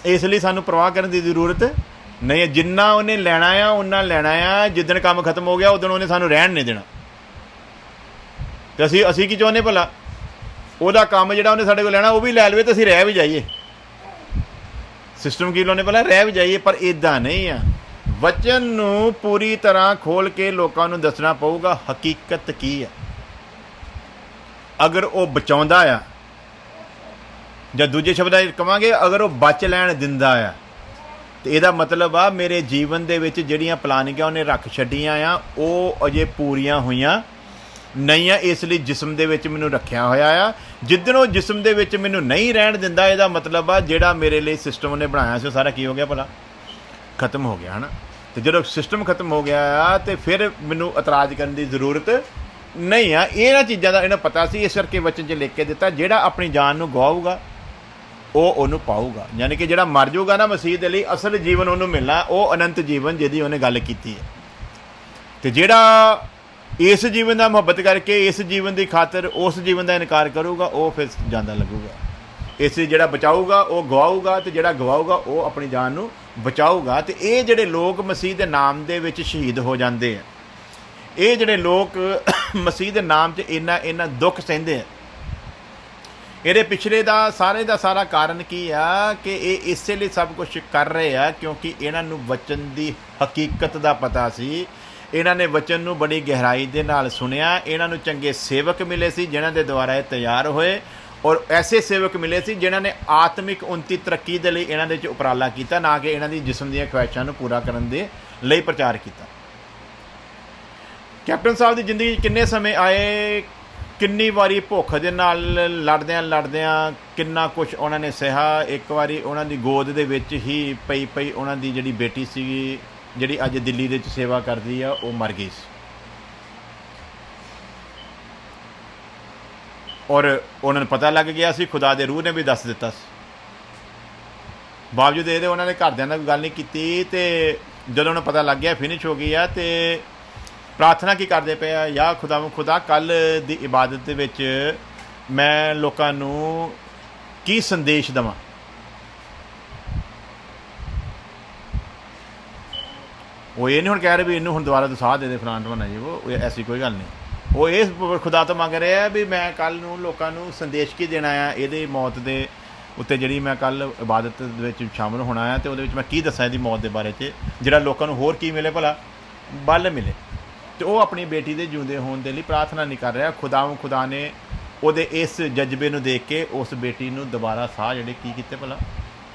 ਇਸ ਲਈ ਸਾਨੂੰ ਪਰਵਾਹ ਕਰਨ ਦੀ ਜ਼ਰੂਰਤ ਨਹੀਂ ਹੈ, ਜਿੰਨਾ ਉਹਨੇ ਲੈਣਾ ਆ ਉਹਨਾਂ ਲੈਣਾ ਆ, ਜਿੱਦਣ ਕੰਮ ਖਤਮ ਹੋ ਗਿਆ ਉਦੋਂ ਉਹਨੇ ਸਾਨੂੰ ਰਹਿਣ ਨਹੀਂ ਦੇਣਾ। ਅਤੇ ਅਸੀਂ ਕੀ ਚਾਹੁੰਦੇ ਭਲਾ? ਉਹਦਾ ਕੰਮ ਜਿਹੜਾ ਉਹਨੇ ਸਾਡੇ ਕੋਲ ਲੈਣਾ ਉਹ ਵੀ ਲੈ ਲਵੇ ਅਤੇ ਅਸੀਂ ਰਹਿ ਵੀ ਜਾਈਏ। ਸਿਸਟਮ ਕੀ ਲਾਉਂਦੇ ਪਹਿਲਾਂ? ਰਹਿ ਵੀ ਜਾਈਏ, ਪਰ ਇੱਦਾਂ ਨਹੀਂ ਆ। ਵਚਨ ਨੂੰ ਪੂਰੀ ਤਰ੍ਹਾਂ ਖੋਲ੍ਹ ਕੇ ਲੋਕਾਂ ਨੂੰ ਦੱਸਣਾ ਪਊਗਾ ਹਕੀਕਤ ਕੀ ਆ। ਅਗਰ ਉਹ ਬਚਾਉਂਦਾ ਆ, ਜਾਂ ਦੂਜੇ ਸ਼ਬਦਾਂ 'ਚ ਕਹਾਂਗੇ ਅਗਰ ਉਹ ਬਚ ਲੈਣ ਦਿੰਦਾ ਆ, ਅਤੇ ਇਹਦਾ ਮਤਲਬ ਆ ਮੇਰੇ ਜੀਵਨ ਦੇ ਵਿੱਚ ਜਿਹੜੀਆਂ ਪਲਾਨਿੰਗਾਂ ਉਹਨੇ ਰੱਖ ਛੱਡੀਆਂ ਆ ਉਹ ਅਜੇ ਪੂਰੀਆਂ ਹੋਈਆਂ ਨਹੀਂ ਆ, ਇਸ ਲਈ ਜਿਸਮ ਦੇ ਵਿੱਚ ਮੈਨੂੰ ਰੱਖਿਆ ਹੋਇਆ ਆ। ਜਿੱਦਣ ਉਹ ਜਿਸਮ ਦੇ ਵਿੱਚ ਮੈਨੂੰ ਨਹੀਂ ਰਹਿਣ ਦਿੰਦਾ, ਇਹਦਾ ਮਤਲਬ ਆ ਜਿਹੜਾ ਮੇਰੇ ਲਈ ਸਿਸਟਮ ਉਹਨੇ ਬਣਾਇਆ ਸੀ ਉਹ ਸਾਰਾ ਕੀ ਹੋ ਗਿਆ ਭਲਾ? ਖਤਮ ਹੋ ਗਿਆ, ਹੈ ਨਾ। ਅਤੇ ਜਦੋਂ ਸਿਸਟਮ ਖਤਮ ਹੋ ਗਿਆ ਆ ਅਤੇ ਫਿਰ ਮੈਨੂੰ ਇਤਰਾਜ਼ ਕਰਨ ਦੀ ਜ਼ਰੂਰਤ ਨਹੀਂ ਆ। ਇਹਨਾਂ ਚੀਜ਼ਾਂ ਦਾ ਇਹਨਾਂ ਪਤਾ ਸੀ, ਇਸ ਕਰਕੇ ਵਚਨ 'ਚ ਲਿਖ ਕੇ ਦਿੱਤਾ, ਜਿਹੜਾ ਆਪਣੀ ਜਾਨ ਨੂੰ ਗਵਾਊਗਾ ਉਹ ਉਹਨੂੰ ਪਾਊਗਾ। ਯਾਨੀ ਕਿ ਜਿਹੜਾ ਮਰ ਜਾਊਗਾ ਨਾ ਮਸੀਹ ਦੇ ਲਈ, ਅਸਲ ਜੀਵਨ ਉਹਨੂੰ ਮਿਲਣਾ, ਉਹ ਅਨੰਤ ਜੀਵਨ ਜਿਹਦੀ ਉਹਨੇ ਗੱਲ ਕੀਤੀ ਹੈ। ਅਤੇ ਜਿਹੜਾ ਇਸ ਜੀਵਨ ਦਾ ਮੁਹੱਬਤ ਕਰਕੇ ਇਸ ਜੀਵਨ ਦੀ ਖਾਤਰ ਉਸ ਜੀਵਨ ਦਾ ਇਨਕਾਰ ਕਰੂਗਾ, ਉਹ ਫਿਰ ਜਾਂਦਾ ਲੱਗੂਗਾ। ਇਸ ਲਈ ਜਿਹੜਾ ਬਚਾਊਗਾ ਉਹ ਗਵਾਊਗਾ, ਅਤੇ ਜਿਹੜਾ ਗਵਾਊਗਾ ਉਹ ਆਪਣੀ ਜਾਨ ਨੂੰ ਬਚਾਊਗਾ। ਅਤੇ ਇਹ ਜਿਹੜੇ ਲੋਕ ਮਸੀਹ ਦੇ ਨਾਮ ਦੇ ਵਿੱਚ ਸ਼ਹੀਦ ਹੋ ਜਾਂਦੇ ਆ, ਇਹ ਜਿਹੜੇ ਲੋਕ ਮਸੀਹ ਦੇ ਨਾਮ 'ਚ ਇੰਨਾ ਦੁੱਖ ਸਹਿੰਦੇ ਆ, ਇਹਦੇ ਪਿਛਲੇ ਦਾ ਸਾਰਾ ਕਾਰਨ ਕੀ ਆ ਕਿ ਇਹ ਇਸੇ ਲਈ ਸਭ ਕੁਝ ਕਰ ਰਹੇ ਆ ਕਿਉਂਕਿ ਇਹਨਾਂ ਨੂੰ ਵਚਨ ਦੀ ਹਕੀਕਤ ਦਾ ਪਤਾ ਸੀ। ਇਹਨਾਂ ਨੇ ਵਚਨ ਨੂੰ ਬੜੀ ਗਹਿਰਾਈ ਦੇ ਨਾਲ ਸੁਣਿਆ। ਇਹਨਾਂ ਨੂੰ ਚੰਗੇ ਸੇਵਕ ਮਿਲੇ ਸੀ ਜਿਨ੍ਹਾਂ ਦੇ ਦੁਆਰਾ ਇਹ ਤਿਆਰ ਹੋਏ, ਔਰ ਐਸੇ ਸੇਵਕ ਮਿਲੇ ਸੀ ਜਿਨ੍ਹਾਂ ਨੇ ਆਤਮਿਕ ਉੱਨਤੀ ਤਰੱਕੀ ਦੇ ਲਈ ਇਹਨਾਂ ਦੇ 'ਚ ਉਪਰਾਲਾ ਕੀਤਾ, ਨਾ ਕਿ ਇਹਨਾਂ ਦੀ ਜਿਸਮ ਦੀਆਂ ਖਵਾਇਸ਼ਾਂ ਨੂੰ ਪੂਰਾ ਕਰਨ ਦੇ ਲਈ ਪ੍ਰਚਾਰ ਕੀਤਾ। ਕੈਪਟਨ ਸਾਹਿਬ ਦੀ ਜ਼ਿੰਦਗੀ 'ਚ ਕਿੰਨੇ ਸਮੇਂ ਆਏ, ਕਿੰਨੀ ਵਾਰੀ ਭੁੱਖ ਦੇ ਨਾਲ ਲੜਦਿਆਂ ਕਿੰਨਾ ਕੁਛ ਉਹਨਾਂ ਨੇ ਸਹਿਆ। ਇੱਕ ਵਾਰੀ ਉਹਨਾਂ ਦੀ ਗੋਦ ਦੇ ਵਿੱਚ ਹੀ ਪਈ ਉਹਨਾਂ ਦੀ ਜਿਹੜੀ ਬੇਟੀ ਸੀਗੀ, ਜਿਹੜੀ ਅੱਜ ਦਿੱਲੀ ਦੇ ਵਿੱਚ ਸੇਵਾ ਕਰਦੀ ਆ, ਉਹ ਮਰ ਗਈ ਸੀ, ਔਰ ਉਹਨਾਂ ਨੂੰ ਪਤਾ ਲੱਗ ਗਿਆ ਸੀ, ਖੁਦਾ ਦੇ ਰੂਹ ਨੇ ਵੀ ਦੱਸ ਦਿੱਤਾ ਸੀ। ਬਾਵਜੂਦ ਇਹਦੇ ਉਹਨਾਂ ਨੇ ਘਰਦਿਆਂ ਨਾਲ ਗੱਲ ਨਹੀਂ ਕੀਤੀ, ਅਤੇ ਜਦੋਂ ਉਹਨੂੰ ਪਤਾ ਲੱਗ ਗਿਆ ਫਿਨਿਸ਼ ਹੋ ਗਈ ਆ, ਅਤੇ ਪ੍ਰਾਰਥਨਾ ਕੀ ਕਰਦੇ ਪਏ ਆ, ਯਾ ਖੁਦਾ ਕੱਲ੍ਹ ਦੀ ਇਬਾਦਤ ਦੇ ਵਿੱਚ ਮੈਂ ਲੋਕਾਂ ਨੂੰ ਕੀ ਸੰਦੇਸ਼ ਦੇਵਾਂ। ਉਹ ਇਹ ਨਹੀਂ ਹੁਣ ਕਹਿ ਰਹੇ ਵੀ ਇਹਨੂੰ ਹੁਣ ਦੁਬਾਰਾ ਤੋਂ ਸਾਹ ਦੇ ਫਲਾਣ ਢਵਾਣਾ ਜੀ, ਉਹ ਐਸੀ ਕੋਈ ਗੱਲ ਨਹੀਂ। ਉਹ ਇਸ ਖੁਦਾ ਤੋਂ ਮੰਗ ਰਹੇ ਆ ਵੀ ਮੈਂ ਕੱਲ੍ਹ ਨੂੰ ਲੋਕਾਂ ਨੂੰ ਸੰਦੇਸ਼ ਕੀ ਦੇਣਾ ਆ, ਇਹਦੀ ਮੌਤ ਦੇ ਉੱਤੇ ਜਿਹੜੀ ਮੈਂ ਕੱਲ੍ਹ ਇਬਾਦਤ ਦੇ ਵਿੱਚ ਸ਼ਾਮਲ ਹੋਣਾ ਆ, ਅਤੇ ਉਹਦੇ ਵਿੱਚ ਮੈਂ ਕੀ ਦੱਸਾਂ ਇਹਦੀ ਮੌਤ ਦੇ ਬਾਰੇ 'ਚ, ਜਿਹੜਾ ਲੋਕਾਂ ਨੂੰ ਹੋਰ ਕੀ ਮਿਲੇ, ਭਲਾ ਬਲ ਮਿਲੇ। ਅਤੇ ਉਹ ਆਪਣੀ ਬੇਟੀ ਦੇ ਜਿਉਂਦੇ ਹੋਣ ਦੇ ਲਈ ਪ੍ਰਾਰਥਨਾ ਨਹੀਂ ਕਰ ਰਿਹਾ। ਖੁਦਾ ਨੇ ਉਹਦੇ ਇਸ ਜਜ਼ਬੇ ਨੂੰ ਦੇਖ ਕੇ ਉਸ ਬੇਟੀ ਨੂੰ ਦੁਬਾਰਾ ਸਾਹ ਜਿਹੜੇ ਕੀ ਕੀਤੇ, ਭਲਾ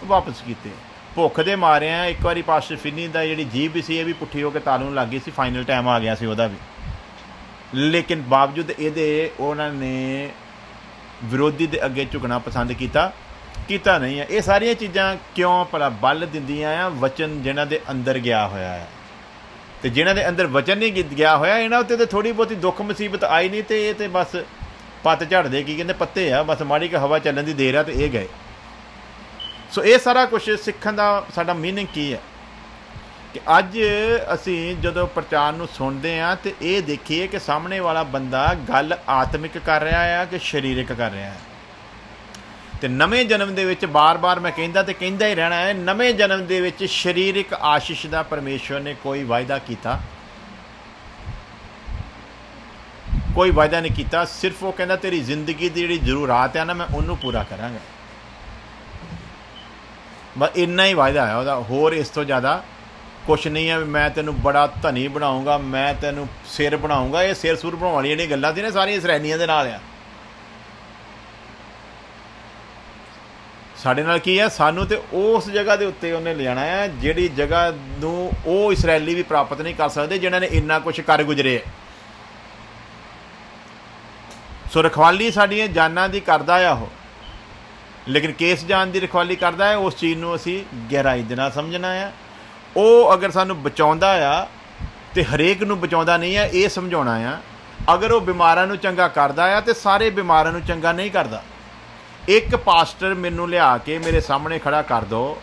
ਵਾਪਸ ਕੀਤੇ। ਭੁੱਖ ਦੇ ਮਾਰਿਆਂ ਇੱਕ ਵਾਰੀ ਪਾਸਟਰ ਫਿਨੀ ਦਾ ਜਿਹੜੀ ਜੀਭ ਵੀ ਸੀ ਇਹ ਵੀ ਪੁੱਠੀ ਹੋ ਕੇ ਤਾਲੂ ਨੂੰ ਲੱਗ ਗਈ ਸੀ, ਫਾਈਨਲ ਟਾਈਮ ਆ ਗਿਆ ਸੀ ਉਹਦਾ ਵੀ, ਲੇਕਿਨ ਬਾਵਜੂਦ ਇਹਦੇ ਉਹਨਾਂ ਨੇ ਵਿਰੋਧੀ ਦੇ ਅੱਗੇ ਝੁਕਣਾ ਪਸੰਦ ਕੀਤਾ ਨਹੀਂ ਹੈ। ਇਹ ਸਾਰੀਆਂ ਚੀਜ਼ਾਂ ਕਿਉਂ ਭਲਾ ਬਲ ਦਿੰਦੀਆਂ ਆ? ਵਚਨ ਜਿਹਨਾਂ ਦੇ ਅੰਦਰ ਗਿਆ ਹੋਇਆ ਹੈ, ਅਤੇ ਜਿਹਨਾਂ ਦੇ ਅੰਦਰ ਵਚਨ ਨਹੀਂ ਗਿਆ ਹੋਇਆ, ਇਹਨਾਂ ਉੱਤੇ ਤਾਂ ਥੋੜ੍ਹੀ ਬਹੁਤੀ ਦੁੱਖ ਮੁਸੀਬਤ ਆਈ ਨਹੀਂ, ਅਤੇ ਇਹ ਤਾਂ ਬਸ ਪੱਤ ਝੜਦੇ ਕੀ ਕਹਿੰਦੇ ਪੱਤੇ ਆ, ਬਸ ਮਾੜੀ ਕੁ ਹਵਾ ਚੱਲਣ ਦੀ ਦੇਰ ਆ ਅਤੇ ਇਹ ਗਏ। ਸੋ ਇਹ ਸਾਰਾ ਕੁਛ ਸਿੱਖਣ ਦਾ ਸਾਡਾ ਮੀਨਿੰਗ ਕੀ ਹੈ ਕਿ ਅੱਜ ਅਸੀਂ ਜਦੋਂ ਪ੍ਰਚਾਰ ਨੂੰ ਸੁਣਦੇ ਹਾਂ ਅਤੇ ਇਹ ਦੇਖੀਏ ਕਿ ਸਾਹਮਣੇ ਵਾਲਾ ਬੰਦਾ ਗੱਲ ਆਤਮਿਕ ਕਰ ਰਿਹਾ ਆ ਕਿ ਸਰੀਰਕ ਕਰ ਰਿਹਾ ਹੈ। ਅਤੇ ਨਵੇਂ ਜਨਮ ਦੇ ਵਿੱਚ ਬਾਰ-ਬਾਰ ਮੈਂ ਕਹਿੰਦਾ ਅਤੇ ਕਹਿੰਦਾ ਹੀ ਰਹਿਣਾ ਹੈ, ਨਵੇਂ ਜਨਮ ਦੇ ਵਿੱਚ ਸਰੀਰਕ ਆਸ਼ੀਸ਼ ਦਾ ਪਰਮੇਸ਼ਵਰ ਨੇ ਕੋਈ ਵਾਅਦਾ ਕੀਤਾ, ਕੋਈ ਵਾਅਦਾ ਨਹੀਂ ਕੀਤਾ। ਸਿਰਫ ਉਹ ਕਹਿੰਦਾ ਤੇਰੀ ਜ਼ਿੰਦਗੀ ਦੀ ਜਿਹੜੀ ਜ਼ਰੂਰਤ ਆ ਨਾ, ਮੈਂ ਉਹਨੂੰ ਪੂਰਾ ਕਰਾਂਗਾ। ਬਸ ਇੰਨਾ ਹੀ ਵਾਅਦਾ ਹੈ ਉਹਦਾ, ਹੋਰ ਇਸ ਤੋਂ ਜ਼ਿਆਦਾ ਕੁਛ ਨਹੀਂ ਹੈ। ਮੈਂ ਤੈਨੂੰ ਬੜਾ ਧਨੀ ਬਣਾਊਂਗਾ, ਮੈਂ ਤੈਨੂੰ ਸਿਰ ਬਣਾਊਂਗਾ। ਇਹ ਸਿਰ ਸੁਰ ਬਣਾਉਣ ਵਾਲੀਆਂ ਜਿਹੜੀਆਂ ਗੱਲਾਂ ਸੀ ਨਾ, ਸਾਰੀਆਂ ਇਸਰਾਏਲੀਆਂ ਦੇ ਨਾਲ ਆ। ਸਾਡੇ ਨਾਲ ਕੀ ਹੈ, ਸਾਨੂੰ ਤਾਂ ਉਸ ਜਗ੍ਹਾ ਦੇ ਉੱਤੇ ਉਹਨੇ ਲਿਜਾਣਾ ਹੈ ਜਿਹੜੀ ਜਗ੍ਹਾ ਨੂੰ ਉਹ ਇਸਰਾਏਲੀ ਵੀ ਪ੍ਰਾਪਤ ਨਹੀਂ ਕਰ ਸਕਦੇ ਜਿਨ੍ਹਾਂ ਨੇ ਇੰਨਾ ਕੁਛ ਕਰ ਗੁਜ਼ਰੇ। ਸੋ ਰਖਵਾਲੀ ਸਾਡੀਆਂ ਜਾਨਾਂ ਦੀ ਕਰਦਾ ਆ ਉਹ, ਲੇਕਿਨ ਕਿਸ ਜਾਨ ਦੀ ਰਖਵਾਲੀ ਕਰਦਾ ਹੈ, ਉਸ ਚੀਜ਼ ਨੂੰ ਅਸੀਂ ਗਹਿਰਾਈ ਦੇ ਨਾਲ ਸਮਝਣਾ ਆ। ਉਹ ਅਗਰ ਸਾਨੂੰ ਬਚਾਉਂਦਾ ਆ ਅਤੇ ਹਰੇਕ ਨੂੰ ਬਚਾਉਂਦਾ ਨਹੀਂ ਆ, ਇਹ ਸਮਝਾਉਣਾ ਆ। ਅਗਰ ਉਹ ਬਿਮਾਰਾਂ ਨੂੰ ਚੰਗਾ ਕਰਦਾ ਆ ਅਤੇ ਸਾਰੇ ਬਿਮਾਰਾਂ ਨੂੰ ਚੰਗਾ ਨਹੀਂ ਕਰਦਾ। ਇੱਕ ਪਾਸਟਰ ਮੈਨੂੰ ਲਿਆ ਕੇ ਮੇਰੇ ਸਾਹਮਣੇ ਖੜਾ ਕਰ ਦਿਓ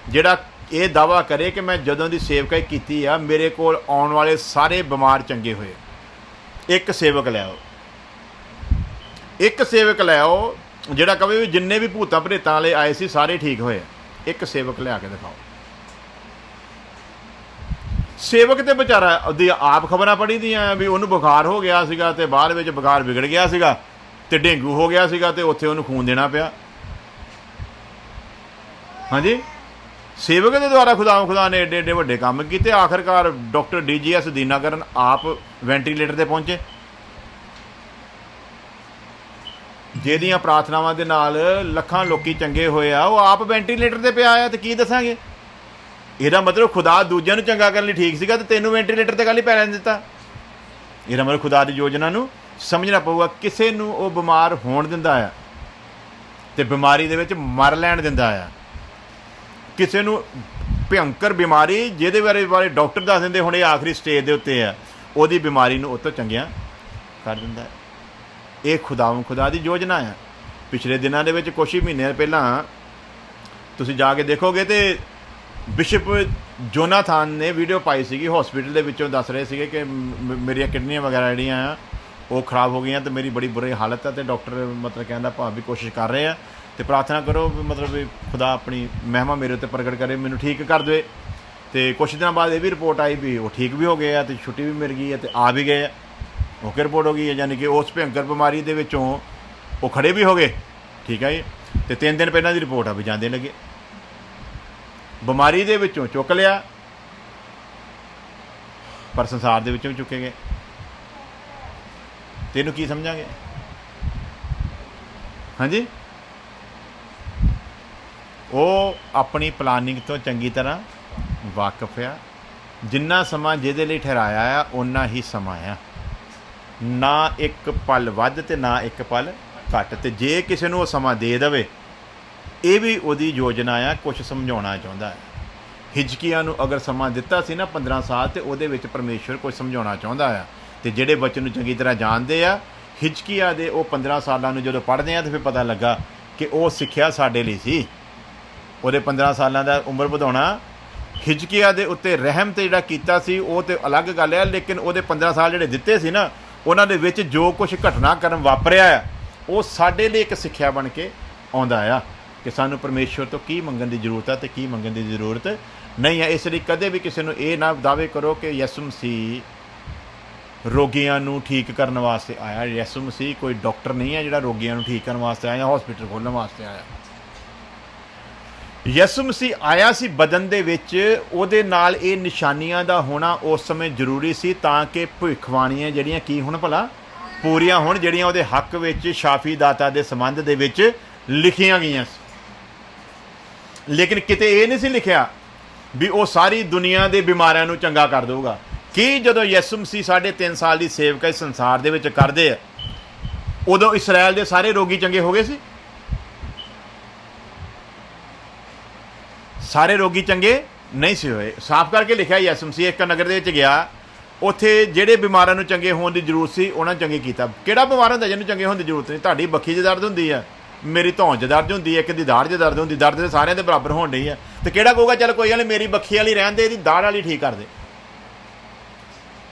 ਜਿਹੜਾ ਇਹ ਦਾਅਵਾ ਕਰੇ ਕਿ ਮੈਂ ਜਦੋਂ ਦੀ ਸੇਵਕਾਈ ਕੀਤੀ ਆ ਮੇਰੇ ਕੋਲ ਆਉਣ ਵਾਲੇ ਸਾਰੇ ਬਿਮਾਰ ਚੰਗੇ ਹੋਏ। ਇੱਕ ਸੇਵਕ ਲੈ ਆਓ, ਇੱਕ ਸੇਵਕ ਲੈ ਆਓ ਜਿਹੜਾ ਕਹੇ ਵੀ ਜਿੰਨੇ ਵੀ ਭੂਤਾਂ ਭਰੇਤਾਂ ਵਾਲੇ ਆਏ ਸੀ ਸਾਰੇ ਠੀਕ ਹੋਏ। ਇੱਕ ਸੇਵਕ ਲਿਆ ਕੇ ਦਿਖਾਓ। ਸੇਵਕ ਤੇ ਵਿਚਾਰਾ ਉਹਦੀ ਆਪ ਖਬਰਾਂ ਪੜ੍ਹੀ ਦੀਆਂ ਵੀ ਉਹਨੂੰ ਬੁਖਾਰ ਹੋ ਗਿਆ ਸੀਗਾ ਅਤੇ ਬਾਅਦ ਵਿੱਚ ਬੁਖਾਰ ਵਿਗੜ ਗਿਆ ਸੀਗਾ ਅਤੇ ਡੇਂਗੂ ਹੋ ਗਿਆ ਸੀਗਾ ਅਤੇ ਉੱਥੇ ਉਹਨੂੰ ਖੂਨ ਦੇਣਾ ਪਿਆ। ਹਾਂਜੀ, ਸੇਵਕ ਦੇ ਦੁਆਰਾ ਖੁਦਾ ਨੇ ਏਡੇ ਵੱਡੇ ਕੰਮ ਕੀਤੇ। ਆਖਰਕਾਰ ਡਾਕਟਰ DGS ਦੀਨਾਕਰਨ ਆਪ ਵੈਂਟੀਲੇਟਰ 'ਤੇ ਪਹੁੰਚੇ, ਜਿਹਦੀਆਂ ਪ੍ਰਾਰਥਨਾਵਾਂ ਦੇ ਨਾਲ ਲੱਖਾਂ ਲੋਕੀ ਚੰਗੇ ਹੋਏ ਆ। ਉਹ ਆਪ ਵੈਂਟੀਲੇਟਰ 'ਤੇ ਪਿਆ ਆ, ਅਤੇ ਕੀ ਦੱਸਾਂਗੇ? ਇਹਦਾ ਮਤਲਬ ਖੁਦਾ ਦੂਜਿਆਂ ਨੂੰ ਚੰਗਾ ਕਰਨ ਲਈ ਠੀਕ ਸੀਗਾ ਅਤੇ ਤੈਨੂੰ ਵੈਂਟੀਲੇਟਰ 'ਤੇ ਗੱਲ ਹੀ ਪੈ ਲੈਣ ਦਿੱਤਾ। ਇਹਦਾ ਮਤਲਬ ਖੁਦਾ ਦੀ ਯੋਜਨਾ ਨੂੰ ਸਮਝਣਾ ਪਊਗਾ। ਕਿਸੇ ਨੂੰ ਉਹ ਬਿਮਾਰ ਹੋਣ ਦਿੰਦਾ ਆ ਅਤੇ ਬਿਮਾਰੀ ਦੇ ਵਿੱਚ ਮਰ ਲੈਣ ਦਿੰਦਾ ਆ। ਕਿਸੇ ਨੂੰ ਭਿਅੰਕਰ ਬਿਮਾਰੀ ਜਿਹਦੇ ਬਾਰੇ ਡਾਕਟਰ ਦੱਸ ਦਿੰਦੇ ਹੁਣ ਇਹ ਆਖਰੀ ਸਟੇਜ ਦੇ ਉੱਤੇ ਆ, ਉਹਦੀ ਬਿਮਾਰੀ ਨੂੰ ਉਹ ਤੋਂ ਚੰਗਿਆਂ कर दिंदा है। ये खुदा दी योजना है। पिछले दिनों के विच कुछ ही महीने पहलां तुसीं जाके देखोगे तो बिशप जोनाथन ने वीडियो पाई सी हॉस्पिटल के विचों दस रहे थे कि मेरिया किडनियाँ वगैरह जिहड़ियां आ वो खराब हो गई तो मेरी बड़ी बुरी हालत है, तो डॉक्टर मतलब कहना भाव भी कोशिश कर रहे हैं, तो प्रार्थना करो मतलब भी खुदा अपनी महिमा मेरे उत्ते प्रगट करे, मैनू ठीक कर दे। तो कुछ दिन बाद ये भी रिपोर्ट आई भी वो ठीक भी हो गए, तो छुट्टी भी मिल गई है, तो आ भी गए, ओके रिपोर्ट हो गई है, यानी कि उस भयंकर बीमारी के विचों वो खड़े भी हो गए। ठीक है जी। तो 3 दिन पहले की रिपोर्ट अभी जाते लगे, बीमारी के विचों चुक लिया पर संसार के विचों भी चुके गए। तेनू की समझांगे? हाँ जी, वो अपनी प्लानिंग तो चंगी तरह वाकफ आ। जिन्ना समा जिहदे लई ठहराया आ उन्ना ही समा आ, ना एक पल वध ते ना एक पल घट। ते जे किसी नूं समा दे देवे, ये भी उहदी योजना आ, कुछ समझाउणा चाहुंदा है। हिजकिया नूं अगर समा दिता सी ना 15 साल, तो उहदे विच परमेश्वर कुछ समझाउणा चाहुंदा है। तो जिहड़े बच्चे नूं चंगी तरह जानते आ, हिजकिया दे वो 15 सालां नूं जदों पढ़दे आ तो फिर पता लगा कि वो सिक्ख्या साडे लई सी। ਉਹਦੇ 15 ਸਾਲਾਂ ਦਾ उम्र ਵਧਾਉਣਾ हिजकिया ਦੇ ਉੱਤੇ रहम ਤੇ ਜਿਹੜਾ ਕੀਤਾ ਸੀ ਉਹ ਤੇ ਅਲੱਗ ਗੱਲ ਹੈ, ਲੇਕਿਨ ਉਹਦੇ 15 ਸਾਲ ਜਿਹੜੇ ਦਿੱਤੇ ਸੀ ਨਾ, ਉਹਨਾਂ ਦੇ ਵਿੱਚ ਜੋ ਕੁਝ ਘਟਨਾਕ੍ਰਮ ਵਾਪਰਿਆ ਆ ਉਹ ਸਾਡੇ ਲਈ ਇੱਕ ਸਿੱਖਿਆ ਬਣ ਕੇ ਆਉਂਦਾ ਆ ਕਿ ਸਾਨੂੰ ਪਰਮੇਸ਼ਵਰ ਤੋਂ ਕੀ ਮੰਗਣ ਦੀ ਜ਼ਰੂਰਤ ਹੈ ਤੇ ਕੀ ਮੰਗਣ ਦੀ ਜ਼ਰੂਰਤ ਨਹੀਂ ਹੈ। ਇਸ ਲਈ ਕਦੇ ਵੀ ਕਿਸੇ ਨੂੰ ਇਹ ਨਾ ਦਾਅਵੇ ਕਰੋ ਕਿ ਯਿਸੂ ਮਸੀਹ ਰੋਗੀਆਂ ਨੂੰ ਠੀਕ ਕਰਨ ਵਾਸਤੇ ਆਇਆ। ਯਿਸੂ ਮਸੀਹ ਕੋਈ ਡਾਕਟਰ ਨਹੀਂ ਹੈ ਜਿਹੜਾ ਰੋਗੀਆਂ ਨੂੰ ਠੀਕ ਕਰਨ ਵਾਸਤੇ ਆਇਆ, ਹਸਪੀਟਲ ਖੋਲ੍ਹਣ ਵਾਸਤੇ ਆਇਆ। ਯਿਸੂ ਮਸੀਹ ਆਇਆ ਸੀ ਬਦਨ ਦੇ ਵਿੱਚ, ਉਹਦੇ ਨਾਲ ਇਹ ਨਿਸ਼ਾਨੀਆਂ ਦਾ ਹੋਣਾ ਉਸ ਸਮੇਂ ਜ਼ਰੂਰੀ ਸੀ ਤਾਂ ਕਿ ਭਵਿੱਖਬਾਣੀਆਂ ਜਿਹੜੀਆਂ ਕੀ ਹੋਣ ਭਲਾ ਪੂਰੀਆਂ ਹੋਣ, ਜਿਹੜੀਆਂ ਉਹਦੇ ਹੱਕ ਵਿੱਚ ਸ਼ਾਫੀ ਦਾਤਾ ਦੇ ਸੰਬੰਧ ਦੇ ਵਿੱਚ ਲਿਖੀਆਂ ਗਈਆਂ ਸੀ। ਲੇਕਿਨ ਕਿਤੇ ਇਹ ਨਹੀਂ ਸੀ ਲਿਖਿਆ ਵੀ ਉਹ ਸਾਰੀ ਦੁਨੀਆ ਦੇ ਬਿਮਾਰੀਆਂ ਨੂੰ ਚੰਗਾ ਕਰ ਦੇਊਗਾ। ਕਿ ਜਦੋਂ ਯਿਸੂ ਮਸੀਹ 3.5 ਸਾਲ ਦੀ ਸੇਵਕਾਈ ਸੰਸਾਰ ਦੇ ਵਿੱਚ ਕਰਦੇ ਆ, ਉਦੋਂ ਇਸਰਾਇਲ ਦੇ ਸਾਰੇ ਰੋਗੀ ਚੰਗੇ ਹੋ ਗਏ ਸੀ? ਸਾਰੇ ਰੋਗੀ ਚੰਗੇ ਨਹੀਂ ਸੀ ਹੋਏ। ਸਾਫ਼ ਕਰਕੇ ਲਿਖਿਆ ਯਿਸੂ ਮਸੀਹ ਇੱਕ ਨਗਰ ਦੇ ਵਿੱਚ ਗਿਆ, ਉੱਥੇ ਜਿਹੜੇ ਬਿਮਾਰਾਂ ਨੂੰ ਚੰਗੇ ਹੋਣ ਦੀ ਜ਼ਰੂਰਤ ਸੀ ਉਹਨਾਂ ਨੂੰ ਚੰਗੇ ਕੀਤਾ। ਕਿਹੜਾ ਬਿਮਾਰ ਹੁੰਦਾ ਜਿਹਨੂੰ ਚੰਗੇ ਹੋਣ ਦੀ ਜ਼ਰੂਰਤ ਨਹੀਂ? ਤੁਹਾਡੀ ਬੱਖੀ 'ਚ ਦਰਦ ਹੁੰਦੀ ਆ, ਮੇਰੀ ਧੌਣ 'ਚ ਦਰਦ ਹੁੰਦੀ ਹੈ, ਇੱਕ ਦੀ ਦਾੜ੍ਹ 'ਚ ਦਰਦ ਹੁੰਦੀ, ਦਰਦ ਦੇ ਸਾਰਿਆਂ ਦੇ ਬਰਾਬਰ ਹੋਣ ਡਈ ਆ, ਤੇ ਕਿਹੜਾ ਕਹੂਗਾ ਚੱਲ ਕੋਈ ਗੱਲ ਮੇਰੀ ਬੱਖੀ ਵਾਲੀ ਰਹਿਣ ਦੇ, ਇਹਦੀ ਦਾੜ੍ਹ ਵਾਲੀ ਠੀਕ ਕਰ ਦੇ?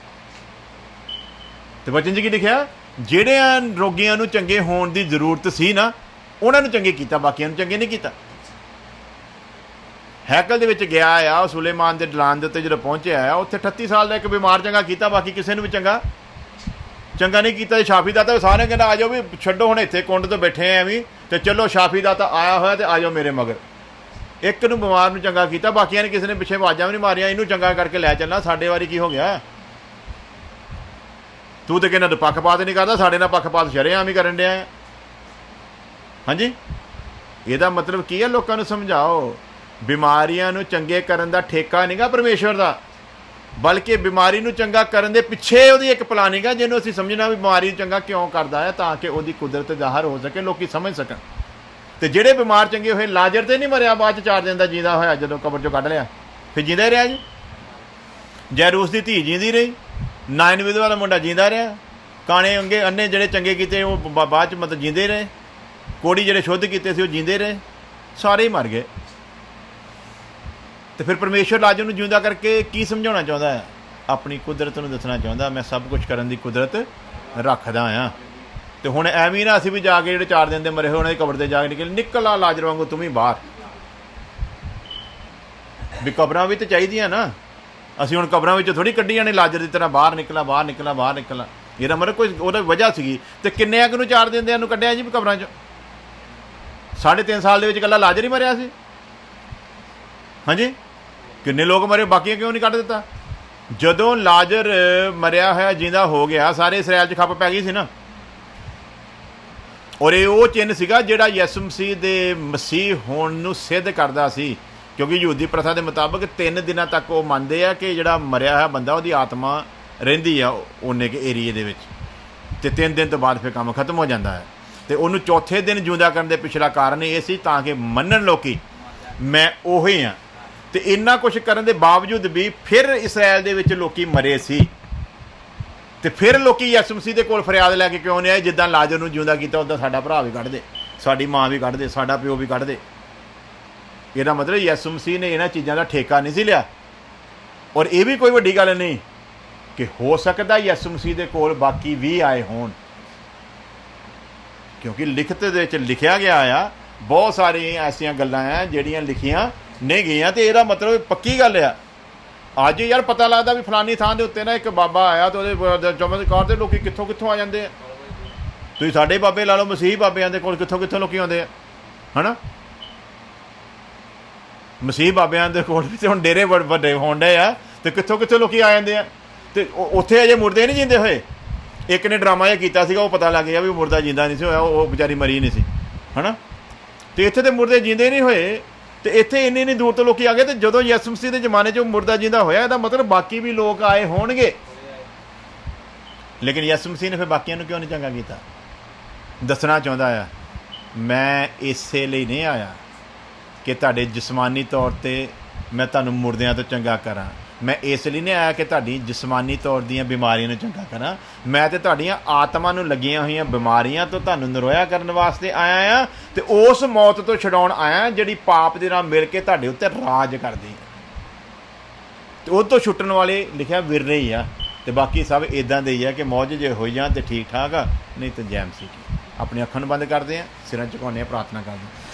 ਤੇ ਵਚਨ 'ਚ ਕੀ ਲਿਖਿਆ? ਜਿਹੜਿਆਂ ਰੋਗੀਆਂ ਨੂੰ ਚੰਗੇ ਹੋਣ ਦੀ ਜ਼ਰੂਰਤ ਸੀ ਨਾ, ਉਹਨਾਂ ਨੂੰ ਚੰਗੇ ਕੀਤਾ, ਬਾਕੀਆਂ ਨੂੰ ਚੰਗੇ ਨਹੀਂ ਕੀਤਾ। ਹੈਕਲ ਦੇ ਵਿੱਚ ਗਿਆ ਆ, ਉਹ ਸੁਲੇਮਾਨ ਦੇ ਦਲਾਨ ਦੇ ਉੱਤੇ ਜਦੋਂ ਪਹੁੰਚਿਆ ਆ, ਉੱਥੇ 38 ਸਾਲ ਦਾ ਇੱਕ ਬਿਮਾਰ ਚੰਗਾ ਕੀਤਾ, ਬਾਕੀ ਕਿਸੇ ਨੂੰ ਵੀ ਚੰਗਾ ਨਹੀਂ ਕੀਤਾ। ਸ਼ਾਫੀ ਦਾਤਾ ਸਾਰੇ ਕਹਿੰਦਾ ਆ ਜਾਓ ਵੀ ਛੱਡੋ ਹੁਣ ਇੱਥੇ ਕੁੰਡ ਤੋਂ ਬੈਠੇ ਆ ਐਵੇਂ, ਤੇ ਚਲੋ ਸ਼ਾਫੀ ਦਾਤਾ ਆਇਆ ਹੋਇਆ ਤੇ ਆ ਜਾਓ ਮੇਰੇ ਮਗਰ। ਇੱਕ ਨੂੰ ਬਿਮਾਰ ਨੂੰ ਚੰਗਾ ਕੀਤਾ, ਬਾਕੀਆਂ ਨੇ ਕਿਸੇ ਨੇ ਪਿੱਛੇ ਆਵਾਜ਼ਾਂ ਵੀ ਨਹੀਂ ਮਾਰੀਆਂ ਇਹਨੂੰ ਚੰਗਾ ਕਰਕੇ ਲੈ ਚੱਲਣਾ। ਸਾਡੇ ਵਾਰੀ ਕੀ ਹੋ ਗਿਆ? ਤੂੰ ਤੇ ਕਹਿੰਦਾ ਪੱਖਪਾਤ ਨਹੀਂ ਕਰਦਾ, ਸਾਡੇ ਨਾਲ ਪੱਖਪਾਤ ਸ਼ਰੇਆਮ ਹੀ ਕਰਨ ਡਿਆ ਆ। ਹਾਂਜੀ, ਇਹਦਾ ਮਤਲਬ ਕੀ ਹੈ? ਲੋਕਾਂ ਨੂੰ ਸਮਝਾਓ, ਬਿਮਾਰੀਆਂ ਨੂੰ ਚੰਗੇ ਕਰਨ ਦਾ ਠੇਕਾ ਨਹੀਂਗਾ ਪਰਮੇਸ਼ਵਰ ਦਾ, ਬਲਕਿ ਬਿਮਾਰੀ ਨੂੰ ਚੰਗਾ ਕਰਨ ਦੇ ਪਿੱਛੇ ਉਹਦੀ ਇੱਕ ਪਲਾਨਿੰਗ ਆ, ਜਿਹਨੂੰ ਅਸੀਂ ਸਮਝਣਾ ਵੀ ਬਿਮਾਰੀ ਨੂੰ ਚੰਗਾ ਕਿਉਂ ਕਰਦਾ ਹੈ, ਤਾਂ ਕਿ ਉਹਦੀ ਕੁਦਰਤ ਜ਼ਾਹਰ ਹੋ ਸਕੇ, ਲੋਕੀ ਸਮਝ ਸਕਣ। ਤੇ ਜਿਹੜੇ ਬਿਮਾਰ ਚੰਗੇ ਹੋਏ, ਲਾਜ਼ਰ ਤੇ ਨਹੀਂ ਮਰਿਆ ਬਾਅਦ 'ਚ 4 ਦਿਨ ਦਾ ਜੀਂਦਾ ਹੋਇਆ ਜਦੋਂ ਕਬਰ 'ਚੋਂ ਕੱਢ ਲਿਆ, ਫਿਰ ਜੀਂਦਾ ਹੀ ਰਿਹਾ ਜੀ। ਜੈਰੂਸ ਦੀ ਧੀ ਜੀਂਦੀ ਰਹੀ, ਨਾਇਨ ਵਿਧਵਾ ਦਾ ਮੁੰਡਾ ਜੀਂਦਾ ਰਿਹਾ, ਕਾਣੇ ਅੰਨੇ ਜਿਹੜੇ ਚੰਗੇ ਕੀਤੇ ਉਹ ਬਾਅਦ 'ਚ ਮਤਲਬ ਜੀਂਦੇ ਰਹੇ, ਕੋੜੀ ਜਿਹੜੇ ਸ਼ੁੱਧ ਕੀਤੇ ਸੀ ਉਹ ਜੀਂਦੇ ਰਹੇ, ਸਾਰੇ ਹੀ ਮਰ ਗਏ। तो फिर परमेश्वर लाजर ਨੂੰ ਜਿਉਂਦਾ ਕਰਕੇ ਕੀ ਸਮਝਾਉਣਾ ਚਾਹੁੰਦਾ ਹੈ? ਆਪਣੀ ਕੁਦਰਤ ਨੂੰ ਦੱਸਣਾ ਚਾਹੁੰਦਾ, ਮੈਂ ਸਭ ਕੁਝ ਕਰਨ ਦੀ ਕੁਦਰਤ ਰੱਖਦਾ ਹਾਂ। ਤੇ ਹੁਣ ਐਵੇਂ ਨਾ ਅਸੀਂ ਵੀ ਜਾ ਕੇ ਜਿਹੜੇ 4 ਦਿਨ ਦੇ ਮਰੇ ਹੋਏ ਉਹਨਾਂ ਦੀ ਕਬਰ ਤੇ ਜਾ ਕੇ ਨਿਕਲ ਆ ਲਾਜ਼ਰ ਵਾਂਗੂ ਤੂੰ ਵੀ ਬਾਹਰ। ਵੀ ਕਬਰਾਂ ਵੀ ਤਾਂ ਚਾਹੀਦੀਆਂ ਨਾ, ਅਸੀਂ ਹੁਣ ਕਬਰਾਂ ਵਿੱਚੋਂ ਥੋੜ੍ਹੀ ਕੱਢੀ ਜਾਣੇ ਲਾਜ਼ਰ ਦੀ ਤਰ੍ਹਾਂ ਬਾਹਰ ਨਿਕਲਾਂ ਬਾਹਰ ਨਿਕਲਾਂ ਬਾਹਰ ਨਿਕਲਾਂ। ਇਹਦਾ ਮਤਲਬ ਕੋਈ ਉਹਦਾ ਵਜ੍ਹਾ ਸੀਗੀ। ਤੇ ਕਿੰਨਿਆਂ ਕੁ ਨੂੰ 4 ਦਿਨ ਦਿਆਂ ਨੂੰ ਕੱਢਿਆ ਜੀ ਕਬਰਾਂ 'ਚੋਂ? 3.5 ਸਾਲ ਦੇ ਵਿੱਚ ਇਕੱਲਾ ਲਾਜ਼ਰ ਹੀ ਮਰਿਆ ਸੀ। ਹਾਂਜੀ, ਕਿੰਨੇ ਲੋਕ ਮਰੇ, ਬਾਕੀਆਂ ਕਿਉਂ ਨਹੀਂ ਕੱਢ ਦਿੱਤਾ? ਜਦੋਂ ਲਾਜ਼ਰ ਮਰਿਆ ਹੋਇਆ ਜਿੰਦਾ ਹੋ ਗਿਆ, ਸਾਰੇ ਇਸਰਾਇਲ 'ਚ ਖੱਪ ਪੈ ਗਈ ਸੀ ਨਾ। ਔਰ ਇਹ ਉਹ ਚਿੰਨ੍ਹ ਸੀਗਾ ਜਿਹੜਾ ਯਿਸੂ ਮਸੀਹ ਦੇ ਮਸੀਹ ਹੋਣ ਨੂੰ ਸਿੱਧ ਕਰਦਾ ਸੀ, ਕਿਉਂਕਿ ਯਹੂਦੀ ਪ੍ਰਥਾ ਦੇ ਮੁਤਾਬਕ 3 ਦਿਨਾਂ ਤੱਕ ਉਹ ਮੰਨਦੇ ਆ ਕਿ ਜਿਹੜਾ ਮਰਿਆ ਹੋਇਆ ਬੰਦਾ ਉਹਦੀ ਆਤਮਾ ਰਹਿੰਦੀ ਆ ਉਹਨੇ ਕੇ ਏਰੀਏ ਦੇ ਵਿੱਚ, ਅਤੇ 3 ਦਿਨ ਤੋਂ ਬਾਅਦ ਫਿਰ ਕੰਮ ਖਤਮ ਹੋ ਜਾਂਦਾ ਹੈ। ਅਤੇ ਉਹਨੂੰ ਚੌਥੇ ਦਿਨ ਜਿਉਂਦਾ ਕਰਨ ਦੇ ਪਿਛਲਾ ਕਾਰਨ ਇਹ ਸੀ ਤਾਂ ਕਿ ਮੰਨਣ ਲੋਕੀ ਮੈਂ ਉਹੀ ਹਾਂ। ਅਤੇ ਇੰਨਾ ਕੁਛ ਕਰਨ ਦੇ ਬਾਵਜੂਦ ਵੀ ਫਿਰ ਇਸਰਾਇਲ ਦੇ ਵਿੱਚ ਲੋਕੀ ਮਰੇ ਸੀ। तो फिर लोग यसु मसीह के कोल फरियाद लैके क्यों नहीं आए, जिद्दां लाजर नूं जिउंदा कीता उद्दां साडा भरा भी कढ़ दे, साडी माँ भी कढ़ दे, साडा प्यो भी कढ़ दे। ਇਹਦਾ मतलब यसु मसीह ने इन्हां चीज़ों का ठेका नहीं सी लिया। और ये भी कोई वड्डी गल नहीं कि हो सकता यसु मसीह के कोल बाकी भी आए होण, क्योंकि लिखत दे विच लिखिया गया आ बहुत सारी ऐसियां गल्लां आ जिहड़ियां लिखियां नहीं गईयां। तो ਇਹਦਾ मतलब पक्की गल आ। अज यार पता लगता भी फलानी थां दे उत्ते ना एक बाबा आया तो चमत्कार दे लोग कित्थों कित्थों आ जाते हैं। तुसीं साडे बाबे ला लो, मसीह बाबियां दे कोल कित्थों कित्थों लोग आउंदे है ना। मसीह बाबियां दे कोल भी तो हुण डेरे वड्डे होण डे आ, तो कित्थों कित्थों लोग आ जाते हैं। तो उत्थे अजे मुर्दे नहीं जींदे होए। एक ने ड्रामा जिहा कीता सीगा, वो पता लग गया भी मुर्दा जींदा नहीं सी होया, वो बेचारी मरी नहीं सी है ना। तो इत्थे तो मुर्दे जींदे नहीं होए, तो इत्थे इन्नी इन्नी दूर तो लोग आ गए। तो जदों यसु मसीह के जमाने च मुर्दा जींदा होया, इहदा मतलब बाकी भी लोग आए होणगे। लेकिन यसु मसीह ने फिर बाकियां नूं क्यों नहीं चंगा कीता? दसना चाहुंदा आ, मैं इसे लई नहीं आया कि तुहाडे जिस्मानी तौर पर मैं तुहानूं मुर्दियां तो चंगा करा। मैं इसलिए नहीं आया कि तुहाडी जिस्मानी तौर दीयां बीमारियां नूं चंगा करा। मैं तो तुहाडीआं आत्मा नूं लगियां होईयां बीमारियां तो तुहानूं नरोया करन वास्ते आया आ, ते उस मौत तो छुड़ाउण आया जिहड़ी पाप दे नाल मिल के तुहाडे उत्ते राज करदी है। ते उह तो छुट्टण वाले लिखिया विरले ही आ, ते बाकी सब इदां दे ही आ कि मौज जे होई जाण ते ठीक ठाक आ, नहीं तो जैम सी की। अपनी अखां नूं बंद करदे आ, सिरां झुकाउने आ, प्रार्थना करदे आ।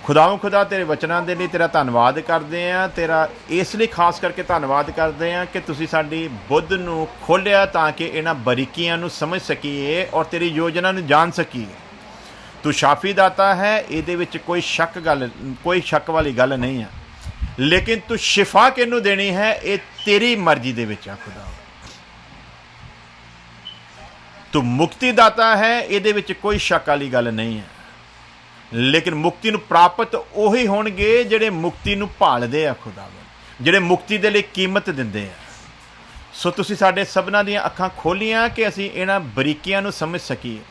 खुदाओं खुदा तेरे वचनां दे लई तेरा धन्नवाद करते हैं। तेरा इसलिए खास करके धन्नवाद करते हैं कि तुसीं साडी बुद्ध नूं खोलिया ताकि इन्हां बरीकियां नूं समझ सकीए और तेरी योजना नूं जान सकीए। तू शाफी दाता है, इहदे विच कोई शक वाली गल नहीं है। लेकिन तू शिफा किहनूं देनी है, ये तेरी मर्जी दे विच आ खुदा। तू मुक्ति दाता है, इहदे विच कोई शक वाली गल नहीं है। लेकिन मुक्ति नूं प्राप्त उही होणगे जिहड़े मुक्ति नूं भालदे आ खुदा, जिहड़े मुक्ति दे लई कीमत दिंदे आ। सो तुसीं साडे सबना दीयां अखां खोलियां कि असीं इन्हां बरीकियां नूं समझ सकीए।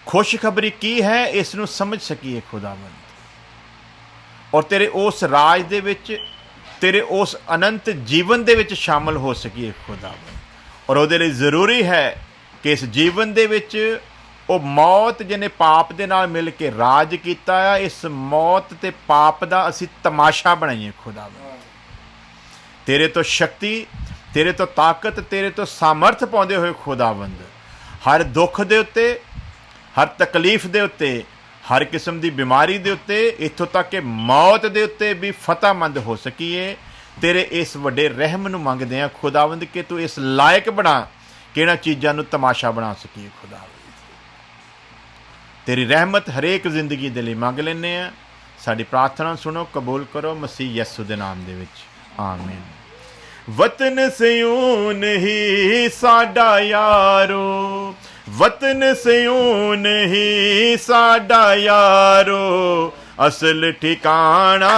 खुशखबरी की है इस नूं समझ सकीए खुदावंद, और तेरे उस राज दे विच, तेरे उस अनंत जीवन दे विच शामिल हो सकीए खुदावंद। और उहदे लई जरूरी है कि इस जीवन दे विच वो मौत जिन्हें पाप दे नाल मिल के राज किया है, इस मौत ते पाप दा असी तमाशा बनाइए खुदावंद। तेरे तो शक्ति, तेरे तो ताकत, तेरे तो सामर्थ पाउंदे होए खुदावंद, हर दुख दे उत्ते, हर तकलीफ दे उत्ते, हर किस्म की बीमारी दे उत्ते, इत्थों तक कि मौत दे उत्ते भी फतहमंद हो सकीए। तेरे इस वड्डे रहम नूं मंगदे आ खुदावंद कि तू इस लायक बना कि इन्हां चीज़ां नूं तमाशा बना सकीए खुदावंद। तेरी रहमत हरेक जिंदगी दे लई मंग लैने आ। साडी प्रार्थना सुनो, कबूल करो मसीह यसू दे नाम दे विच, आमीन। वतन सियोन ही साडा यारो, वतन सियोन ही साडा यारो, असल ठिकाना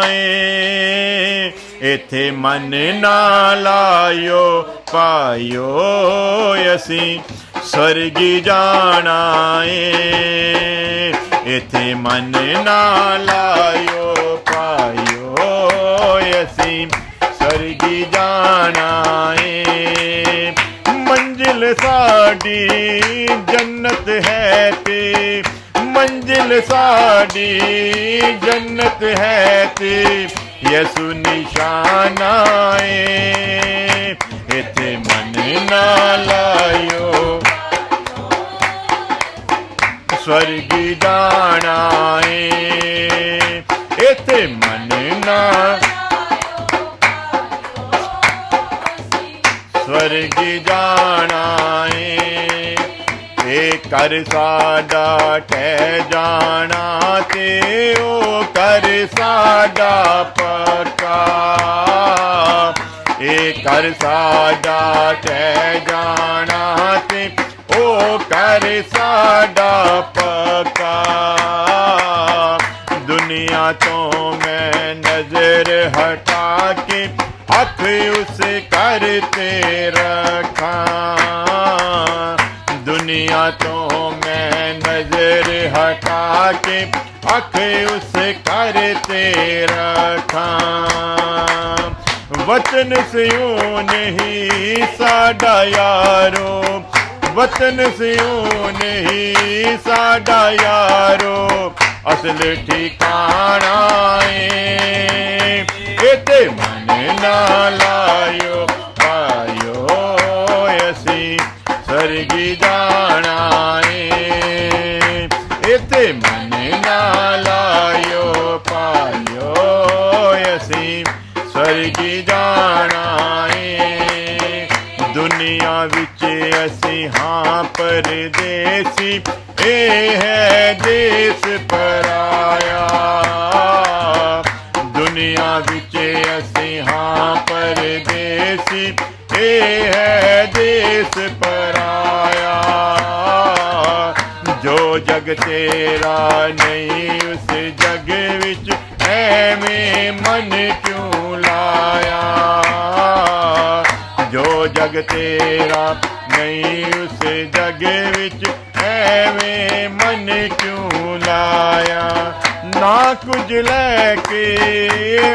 ए, इथे मन ना लायो पायो असीं स्वर्गी जाना ए, इथे मन ना लायो पायो असीं स्वर्गी जाना ए। मंजिल साडी जन्नत है ते, मंजिल साडी जन्नत है ते, यसु निशाना ए, इथे मन ना लायो स्वर्गी जाना ए, इथे मन ना स्वर्गी जाना ए कर साडा ठह जाना ते ओ कर साडा पक्का, ए कर साडा ठह जाना ते ओ कर साडा पक्का। दुनिया तो मैं नजर हटा के अख उस कर ते रखा, दुनिया तो मैं नजर हटा के अख उस कर ते रखा। वतन सियों नहीं साडा यारो, वतन सियों नहीं साडा यारो, असल ठिकाना इते मन ना लायो पायो, असी स्वर्गी जाना इते मन ना लायो पायो, असी स्वर्गी जाना दुनिया विच असी हाँ परदेसी, ए है देश पराया, दुनिया विच असी हाँ परदेसी, ए है देश पराया, जो जग तेरा नहीं उस जग विच ऐवें मन क्यों लाया, जो जग तेरा नहीं उस जग विच ऐवें मन क्यों लाया, ना कुछ लैके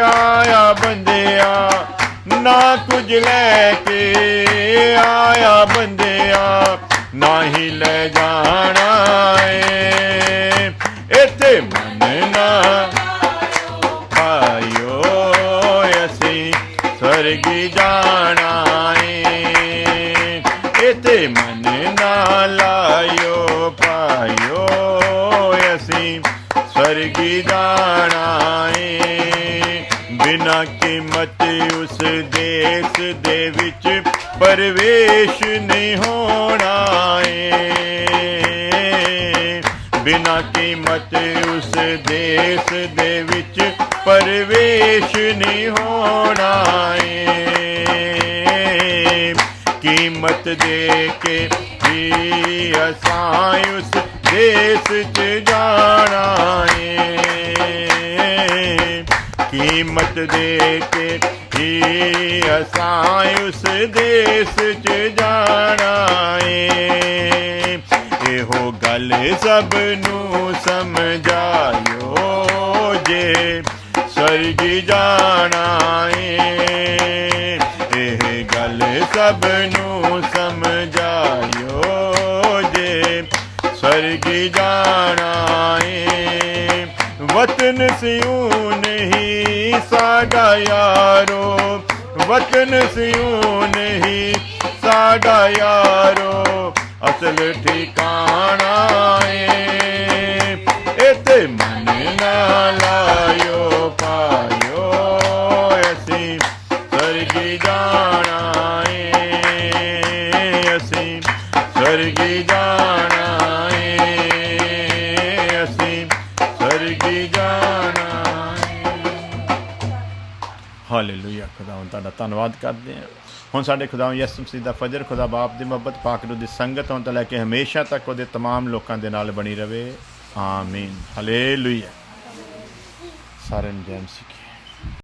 आया बंदिया, ना कुछ लैके आया बंदिया, ना ही ले जाना इत्थे मन ना पायो, असी स्वर्गी जाना इत्थे मन ना लायो पायो, असी स्वर्गी जाना बिना कीमत उस देश दे विच परवेश नहीं होना बिना कीमत उस देश दे विच परवेश नहीं होना कीमत दे के ही असां उस देश च जाना कीमत दे के ही असां उस देश च जाना एहो गल सब नू समझायो जे स्वर्गी जाना एह गल सब नू समझायो जे स्वर्गी जाना वतन सियूं नहीं साडा यारो वतन सियूं नहीं साडा यारो असल ठिकाना इते मन ना लायो पायो असी स्वर्गी जाना असी स्वर्गी जाना असी स्वर्गी जाना हालेलुया खुदावंद तुहाडा धन्नवाद करते हैं ਹੁਣ ਸਾਡੇ ਖੁਦਾਵੰਦ ਯਿਸੂ ਮਸੀਹ ਦਾ ਫਜਰ ਖੁਦਾ ਬਾਪ ਦੀ ਮੁਹੱਬਤ ਪਾਕ रूह ਦੀ ਸੰਗਤ ਹੁਣ ਤੋਂ ਲੈ ਕੇ ਹਮੇਸ਼ਾ ਤੱਕ ਉਹਦੇ तमाम ਲੋਕਾਂ ਦੇ ਨਾਲ ਬਣੀ ਰਵੇ ਆਮੀਨ ਹਾਲੇਲੂਇਆ ਸਾਰਿਆਂ ਨੂੰ ਜੈ ਮਸੀਹ।